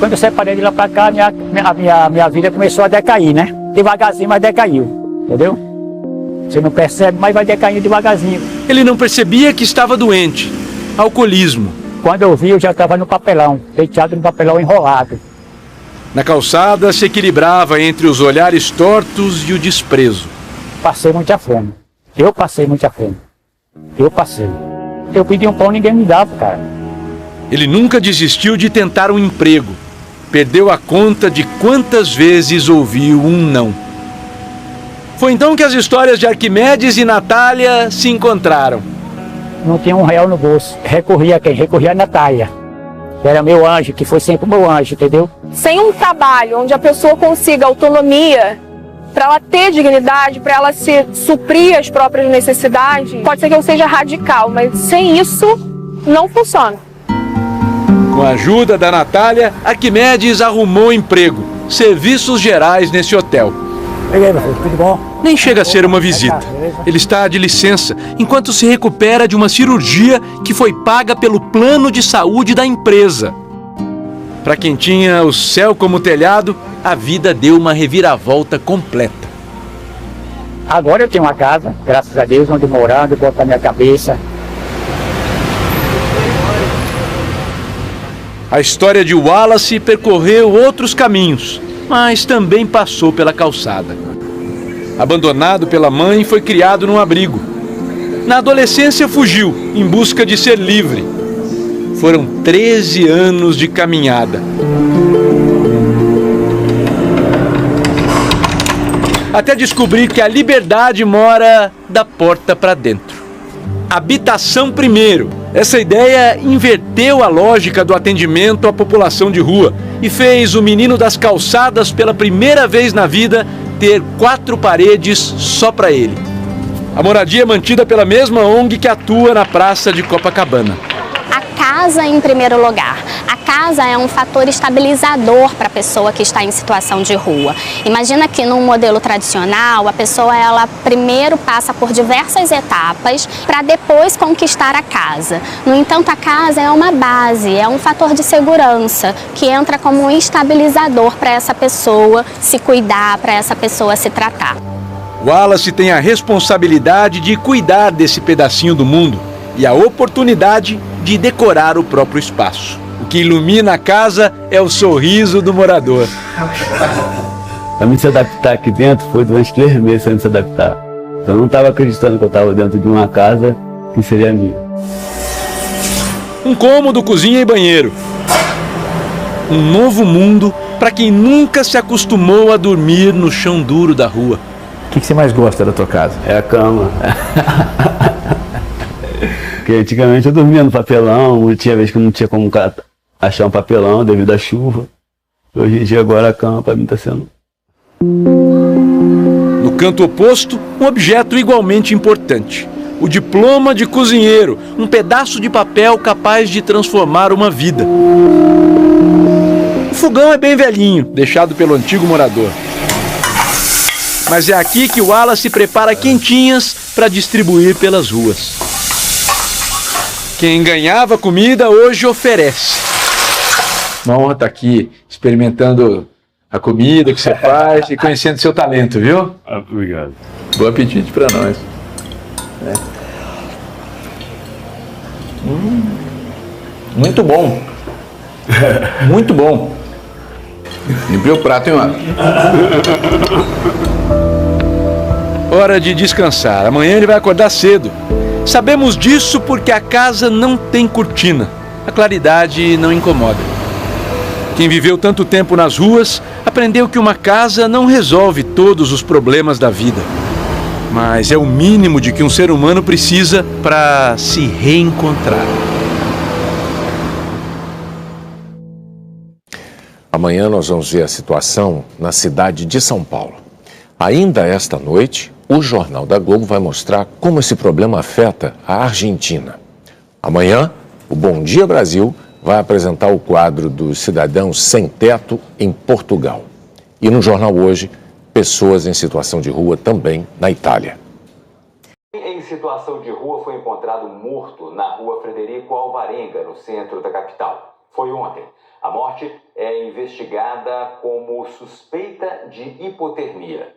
Quando eu separei de lá pra cá, minha vida começou a decair, né? Devagarzinho, mas decaiu, entendeu? Você não percebe, mas vai decaindo devagarzinho. Ele não percebia que estava doente, alcoolismo. Quando eu vi, eu já estava no papelão, deitado no papelão enrolado. Na calçada se equilibrava entre os olhares tortos e o desprezo. Passei muita fome. Eu passei muita fome. Eu passei. Eu pedi um pão, ninguém me dava, cara. Ele nunca desistiu de tentar um emprego. Perdeu a conta de quantas vezes ouviu um não. Foi então que as histórias de Arquimedes e Natália se encontraram. Não tinha R$1 no bolso. Recorria a quem? Recorria a Natália. Era meu anjo, que foi sempre meu anjo, entendeu? Sem um trabalho onde a pessoa consiga autonomia, para ela ter dignidade, para ela se suprir as próprias necessidades, pode ser que eu seja radical, mas sem isso, não funciona. Com a ajuda da Natália, Arquimedes arrumou emprego, serviços gerais nesse hotel. E aí, meu filho, tudo bom? Nem chega a ser uma visita. Ele está de licença, enquanto se recupera de uma cirurgia que foi paga pelo plano de saúde da empresa. Para quem tinha o céu como telhado, a vida deu uma reviravolta completa. Agora eu tenho uma casa, graças a Deus, onde morar, onde botar minha cabeça. A história de Wallace percorreu outros caminhos, mas também passou pela calçada. Abandonado pela mãe, foi criado num abrigo. Na adolescência fugiu, em busca de ser livre. Foram 13 anos de caminhada. Até descobrir que a liberdade mora da porta para dentro. Habitação primeiro. Essa ideia inverteu a lógica do atendimento à população de rua e fez o menino das calçadas, pela primeira vez na vida, ter 4 paredes só para ele. A moradia é mantida pela mesma ONG que atua na praça de Copacabana. A casa em primeiro lugar. A casa é um fator estabilizador para a pessoa que está em situação de rua. Imagina que num modelo tradicional, a pessoa ela primeiro passa por diversas etapas para depois conquistar a casa. No entanto, a casa é uma base, é um fator de segurança que entra como um estabilizador para essa pessoa se cuidar, para essa pessoa se tratar. Wallace tem a responsabilidade de cuidar desse pedacinho do mundo e a oportunidade de decorar o próprio espaço. O que ilumina a casa é o sorriso do morador. Para mim se adaptar aqui dentro foi durante 3 meses sem se adaptar. Eu não estava acreditando que eu estava dentro de uma casa que seria minha. Um cômodo, cozinha e banheiro. Um novo mundo para quem nunca se acostumou a dormir no chão duro da rua. O que você mais gosta da tua casa? É a cama. Porque antigamente eu dormia no papelão, tinha vez que não tinha como achar um papelão devido à chuva. Hoje em dia agora a cama para mim está sendo... No canto oposto, um objeto igualmente importante. O diploma de cozinheiro, um pedaço de papel capaz de transformar uma vida. O fogão é bem velhinho, deixado pelo antigo morador. Mas é aqui que o Wallace prepara quentinhas para distribuir pelas ruas. Quem ganhava comida hoje oferece. Uma honra estar aqui experimentando a comida que você faz e conhecendo seu talento, viu? Obrigado. Bom apetite para nós. Muito bom. Muito bom. Limpei o prato, hein, mano? Hora de descansar. Amanhã ele vai acordar cedo. Sabemos disso porque a casa não tem cortina. A claridade não incomoda. Quem viveu tanto tempo nas ruas aprendeu que uma casa não resolve todos os problemas da vida. Mas é o mínimo de que um ser humano precisa para se reencontrar. Amanhã nós vamos ver a situação na cidade de São Paulo. Ainda esta noite, o Jornal da Globo vai mostrar como esse problema afeta a Argentina. Amanhã, o Bom Dia Brasil vai apresentar o quadro dos cidadãos sem teto em Portugal. E no Jornal Hoje, pessoas em situação de rua também na Itália. Em situação de rua foi encontrado morto na rua Frederico Alvarenga, no centro da capital. Foi ontem. A morte é investigada como suspeita de hipotermia.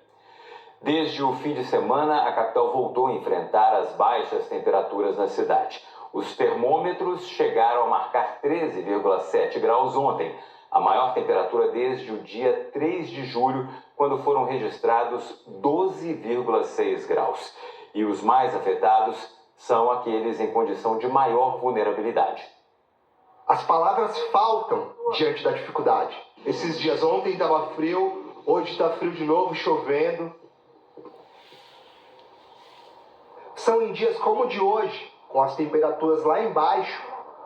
Desde o fim de semana, a capital voltou a enfrentar as baixas temperaturas na cidade. Os termômetros chegaram a marcar 13,7 graus ontem, a maior temperatura desde o dia 3 de julho, quando foram registrados 12,6 graus. E os mais afetados são aqueles em condição de maior vulnerabilidade. As palavras faltam diante da dificuldade. Esses dias ontem estava frio, hoje está frio de novo, chovendo. São em dias como o de hoje, com as temperaturas lá embaixo,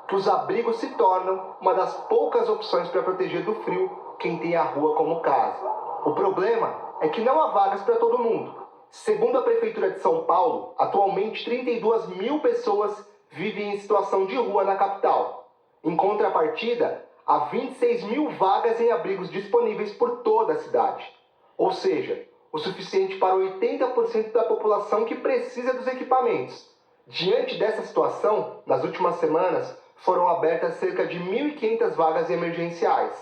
que os abrigos se tornam uma das poucas opções para proteger do frio quem tem a rua como casa. O problema é que não há vagas para todo mundo. Segundo a Prefeitura de São Paulo, atualmente 32 mil pessoas vivem em situação de rua na capital. Em contrapartida, há 26 mil vagas em abrigos disponíveis por toda a cidade. Ou seja, o suficiente para 80% da população que precisa dos equipamentos. Diante dessa situação, nas últimas semanas, foram abertas cerca de 1.500 vagas emergenciais.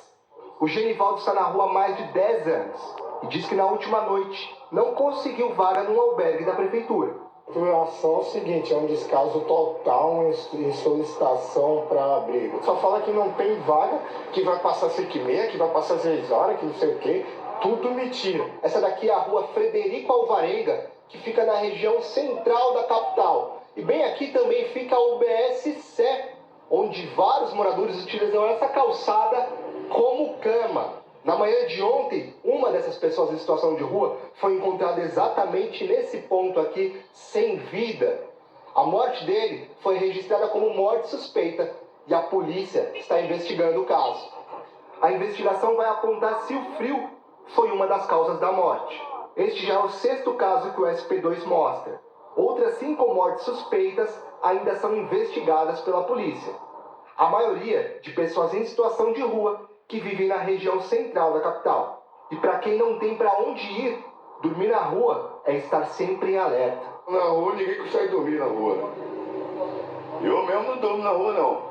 O Genivaldo está na rua há mais de 10 anos e diz que na última noite não conseguiu vaga num albergue da prefeitura. A informação é o seguinte, é um descaso total em solicitação para abrigo. Só fala que não tem vaga, que vai passar 5h30, que vai passar 6 horas, que não sei o quê. Tudo mentira. Essa daqui é a rua Frederico Alvarenga, que fica na região central da capital. E bem aqui também fica a UBS Sé, onde vários moradores utilizam essa calçada como cama. Na manhã de ontem, uma dessas pessoas em situação de rua foi encontrada exatamente nesse ponto aqui, sem vida. A morte dele foi registrada como morte suspeita e a polícia está investigando o caso. A investigação vai apontar se o frio foi uma das causas da morte. Este já é o 6º caso que o SP2 mostra. Outras 5 mortes suspeitas ainda são investigadas pela polícia. A maioria de pessoas em situação de rua que vivem na região central da capital. E para quem não tem para onde ir, dormir na rua é estar sempre em alerta. Na rua, ninguém consegue dormir na rua. Eu mesmo não durmo na rua, não.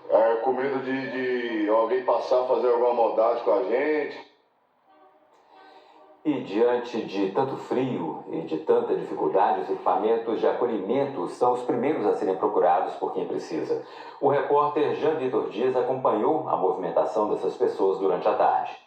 É com medo de alguém passar, fazer alguma maldade com a gente. E diante de tanto frio e de tanta dificuldade, os equipamentos de acolhimento são os primeiros a serem procurados por quem precisa. O repórter Jean Vitor Dias acompanhou a movimentação dessas pessoas durante a tarde.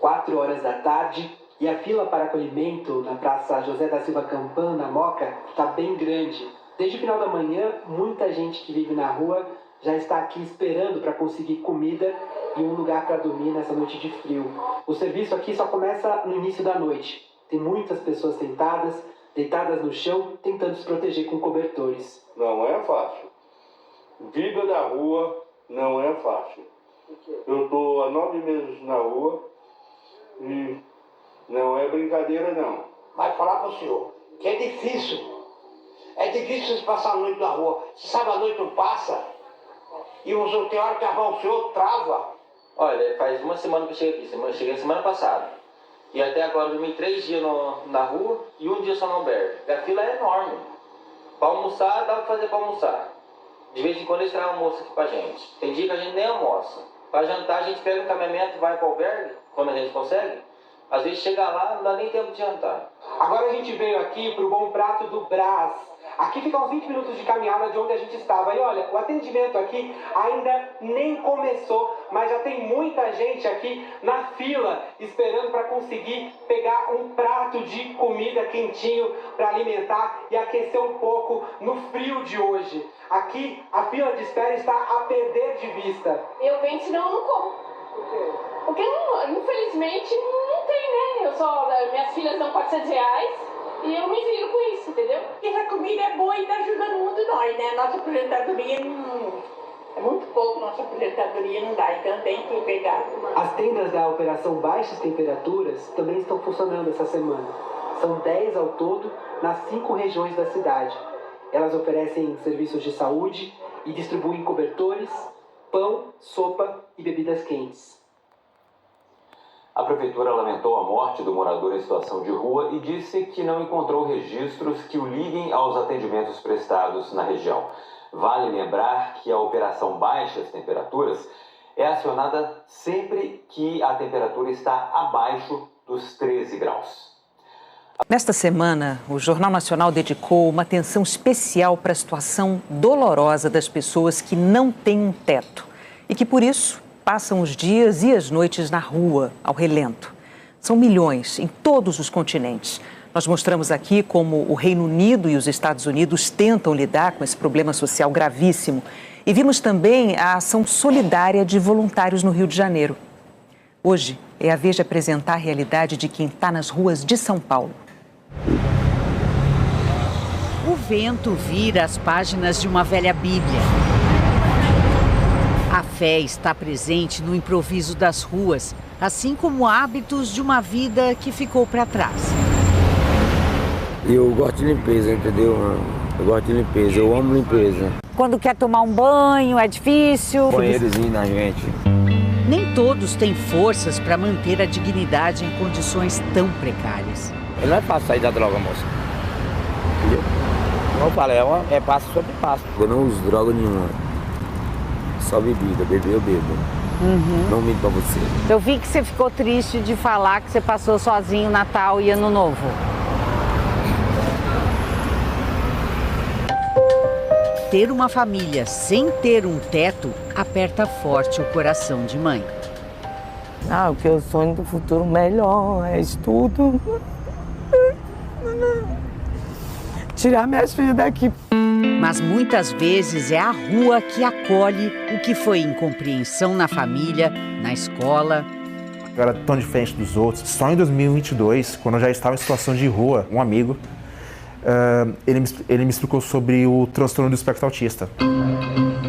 4 horas da tarde e a fila para acolhimento na Praça José da Silva Campan, na Moca, está bem grande. Desde o final da manhã, muita gente que vive na rua já está aqui esperando para conseguir comida e um lugar para dormir nessa noite de frio. O serviço aqui só começa no início da noite. Tem muitas pessoas sentadas, deitadas no chão, tentando se proteger com cobertores. Não é fácil. Vida na rua não é fácil. Eu estou há 9 meses na rua e não é brincadeira, não. Vai falar para o senhor que é difícil. É difícil você passar a noite na rua. Você sabe, a noite não passa. E o senhor tem hora que o senhor trava. Olha, faz uma semana que eu cheguei aqui. Eu cheguei semana passada. E até agora eu dormi 3 dias na rua e 1 dia só no albergue. A fila é enorme. Para almoçar, dá para fazer para almoçar. De vez em quando eles trazem almoço aqui pra gente. Tem dia que a gente nem almoça. Para jantar, a gente pega um caminhamento e vai para o albergue, quando a gente consegue. Às vezes chega lá, não dá nem tempo de jantar. Agora a gente veio aqui pro Bom Prato do Brás. Aqui fica uns 20 minutos de caminhada de onde a gente estava. E olha, o atendimento aqui ainda nem começou, mas já tem muita gente aqui na fila esperando para conseguir pegar um prato de comida quentinho para alimentar e aquecer um pouco no frio de hoje. Aqui a fila de espera está a perder de vista. Eu venho, senão eu não como. Porque infelizmente não tem, né? Minhas filhas dão R$400 e eu me viro com isso, entendeu? Porque a comida é boa e tá ajudando muito nós, né? Nossa aposentadoria é muito pouco, nossa aposentadoria não dá, então tem que pegar. As tendas da Operação Baixas Temperaturas também estão funcionando essa semana. São 10 ao todo nas 5 regiões da cidade. Elas oferecem serviços de saúde e distribuem cobertores, pão, sopa e bebidas quentes. A prefeitura lamentou a morte do morador em situação de rua e disse que não encontrou registros que o liguem aos atendimentos prestados na região. Vale lembrar que a Operação Baixas Temperaturas é acionada sempre que a temperatura está abaixo dos 13 graus. Nesta semana, o Jornal Nacional dedicou uma atenção especial para a situação dolorosa das pessoas que não têm um teto e que, por isso, passam os dias e as noites na rua, ao relento. São milhões em todos os continentes. Nós mostramos aqui como o Reino Unido e os Estados Unidos tentam lidar com esse problema social gravíssimo. E vimos também a ação solidária de voluntários no Rio de Janeiro. Hoje é a vez de apresentar a realidade de quem está nas ruas de São Paulo. O vento vira as páginas de uma velha Bíblia. A fé está presente no improviso das ruas, assim como hábitos de uma vida que ficou para trás. Eu gosto de limpeza, entendeu? Eu gosto de limpeza, eu amo limpeza. Quando quer tomar um banho, é difícil. Banheirozinho na gente. Nem todos têm forças para manter a dignidade em condições tão precárias. Não é fácil sair da droga, moça. Entendeu? Como eu falei, é passo sobre passo. Eu não uso droga nenhuma. Só bebida, beber eu bebo. Não minto pra você. Eu vi que você ficou triste de falar que você passou sozinho Natal e Ano Novo. Ter uma família sem ter um teto aperta forte o coração de mãe. O que eu sonho do futuro melhor é estudo. Tirar minhas filhas daqui. Mas muitas vezes é a rua que acolhe o que foi incompreensão na família, na escola. Eu era tão diferente dos outros. Só em 2022, quando eu já estava em situação de rua, um amigo, ele me explicou sobre o transtorno do espectro autista.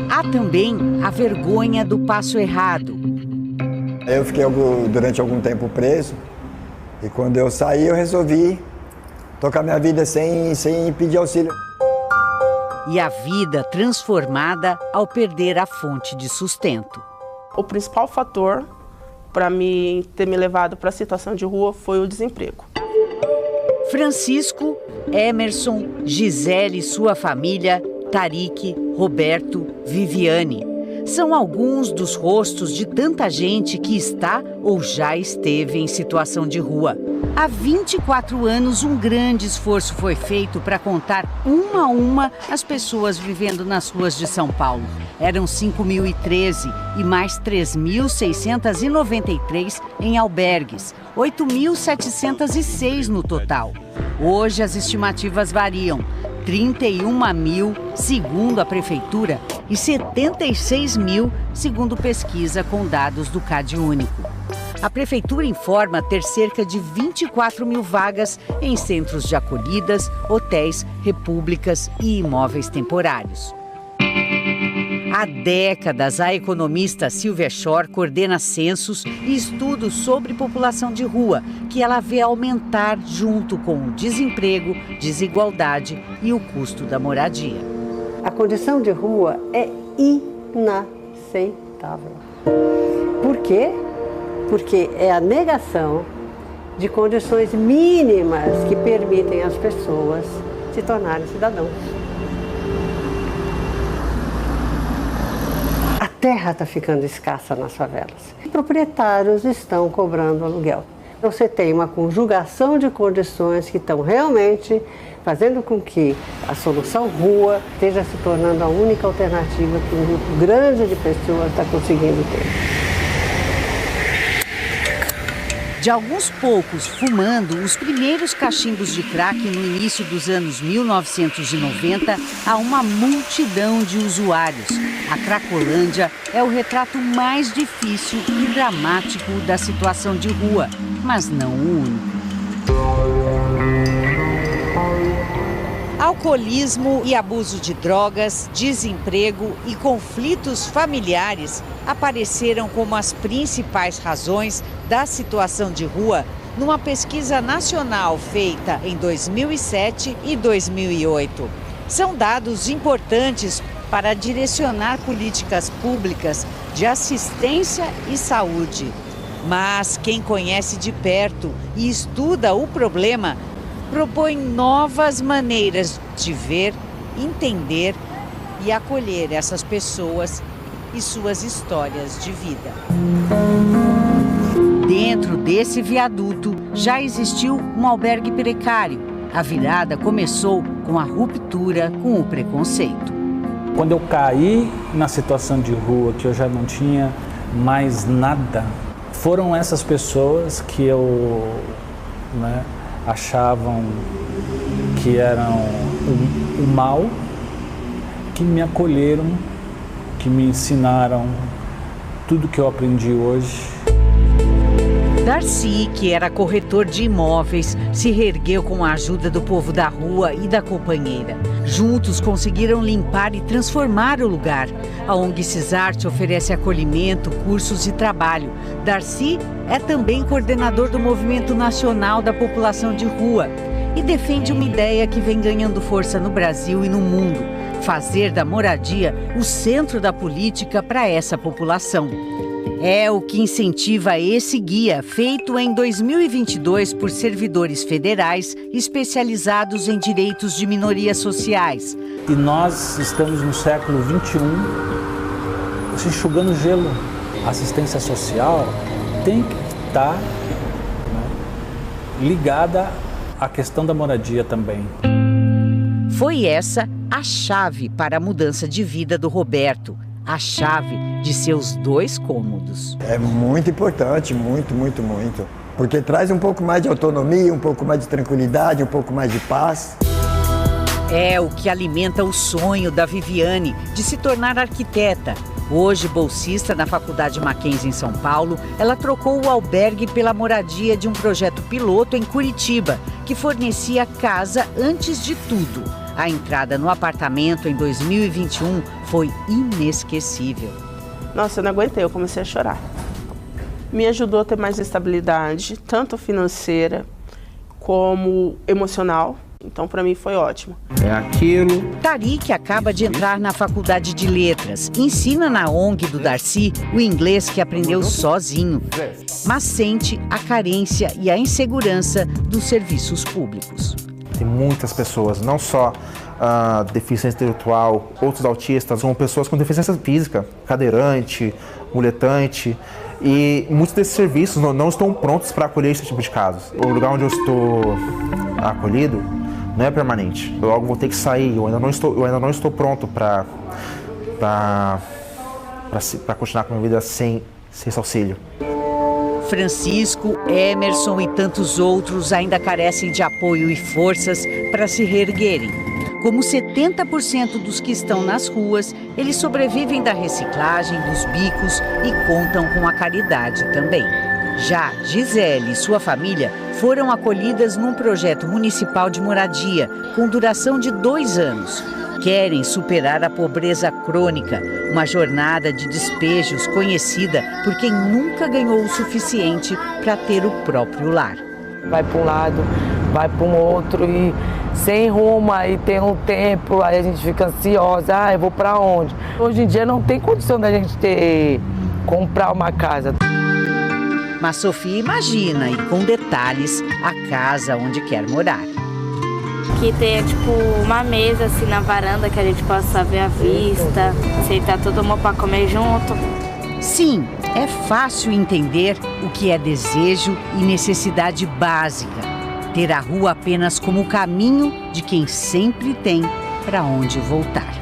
Há também a vergonha do passo errado. Eu fiquei durante algum tempo preso e quando eu saí eu resolvi tocar minha vida sem pedir auxílio. E a vida transformada ao perder a fonte de sustento. O principal fator para ter me levado para a situação de rua foi o desemprego. Francisco, Emerson, Gisele e sua família, Tarik, Roberto, Viviane. São alguns dos rostos de tanta gente que está ou já esteve em situação de rua. Há 24 anos, um grande esforço foi feito para contar uma a uma as pessoas vivendo nas ruas de São Paulo. Eram 5.013 e mais 3.693 em albergues, 8.706 no total. Hoje as estimativas variam, 31.000 segundo a Prefeitura e 76.000 segundo pesquisa com dados do CadÚnico. A Prefeitura informa ter cerca de 24.000 vagas em centros de acolhidas, hotéis, repúblicas e imóveis temporários. Há décadas, a economista Silvia Schor coordena censos e estudos sobre população de rua, que ela vê aumentar junto com o desemprego, desigualdade e o custo da moradia. A condição de rua é inaceitável. Por quê? Porque é a negação de condições mínimas que permitem às pessoas se tornarem cidadãos. A terra está ficando escassa nas favelas. Os proprietários estão cobrando aluguel. Você tem uma conjugação de condições que estão realmente fazendo com que a solução rua esteja se tornando a única alternativa que um grupo grande de pessoas está conseguindo ter. De alguns poucos fumando os primeiros cachimbos de crack no início dos anos 1990, há uma multidão de usuários. A Cracolândia é o retrato mais difícil e dramático da situação de rua, mas não o único. Alcoolismo e abuso de drogas, desemprego e conflitos familiares apareceram como as principais razões da situação de rua numa pesquisa nacional feita em 2007 e 2008. São dados importantes para direcionar políticas públicas de assistência e saúde. Mas quem conhece de perto e estuda o problema propõe novas maneiras de ver, entender e acolher essas pessoas e suas histórias de vida. Dentro desse viaduto já existiu um albergue precário. A virada começou com a ruptura com o preconceito. Quando eu caí na situação de rua, que eu já não tinha mais nada, foram essas pessoas que eu achavam que eram o mal, que me acolheram, que me ensinaram tudo que eu aprendi hoje. Darcy, que era corretor de imóveis, se reergueu com a ajuda do povo da rua e da companheira. Juntos conseguiram limpar e transformar o lugar. A ONG Cisarte oferece acolhimento, cursos e trabalho. Darcy é também coordenador do Movimento Nacional da População de Rua e defende uma ideia que vem ganhando força no Brasil e no mundo: fazer da moradia o centro da política para essa população. É o que incentiva esse guia, feito em 2022 por servidores federais especializados em direitos de minorias sociais. E nós estamos no século XXI, enxugando gelo. A assistência social tem que estar ligada à questão da moradia também. Foi essa a chave para a mudança de vida do Roberto. A chave de seus 2 cômodos. É muito importante, muito. Porque traz um pouco mais de autonomia, um pouco mais de tranquilidade, um pouco mais de paz. É o que alimenta o sonho da Viviane de se tornar arquiteta. Hoje, bolsista na Faculdade Mackenzie em São Paulo, ela trocou o albergue pela moradia de um projeto piloto em Curitiba, que fornecia casa antes de tudo. A entrada no apartamento em 2021 foi inesquecível. Nossa, eu não aguentei, eu comecei a chorar. Me ajudou a ter mais estabilidade, tanto financeira como emocional. Então, para mim, foi ótimo. É aquilo. Tarik acaba de entrar na Faculdade de Letras. Ensina na ONG do Darcy o inglês que aprendeu sozinho. Mas sente a carência e a insegurança dos serviços públicos. Tem muitas pessoas, não só deficiência intelectual, outros autistas, como pessoas com deficiência física, cadeirante, muletante. E muitos desses serviços não estão prontos para acolher esse tipo de casos. O lugar onde eu estou acolhido não é permanente. Eu logo vou ter que sair, eu ainda não estou pronto para continuar com a minha vida sem esse auxílio. Francisco, Emerson e tantos outros ainda carecem de apoio e forças para se reerguerem. Como 70% dos que estão nas ruas, eles sobrevivem da reciclagem, dos bicos e contam com a caridade também. Já Gisele e sua família foram acolhidas num projeto municipal de moradia com duração de 2 anos. Querem superar a pobreza crônica, uma jornada de despejos conhecida por quem nunca ganhou o suficiente para ter o próprio lar. Vai para um lado, vai para um outro e sem rumo, aí tem um tempo, aí a gente fica ansiosa, eu vou para onde? Hoje em dia não tem condição da gente comprar uma casa. Mas Sofia imagina, e com detalhes, a casa onde quer morar. Que tenha tipo uma mesa assim na varanda que a gente possa ver a vista, sentar todo mundo para comer junto. Sim, é fácil entender o que é desejo e necessidade básica. Ter a rua apenas como o caminho de quem sempre tem para onde voltar.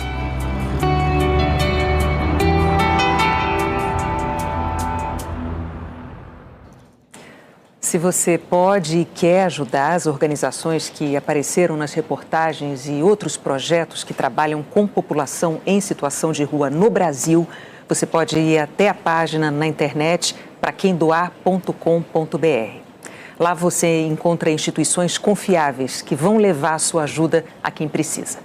Se você pode e quer ajudar as organizações que apareceram nas reportagens e outros projetos que trabalham com população em situação de rua no Brasil, você pode ir até a página na internet praquemdoar.com.br. Lá você encontra instituições confiáveis que vão levar a sua ajuda a quem precisa.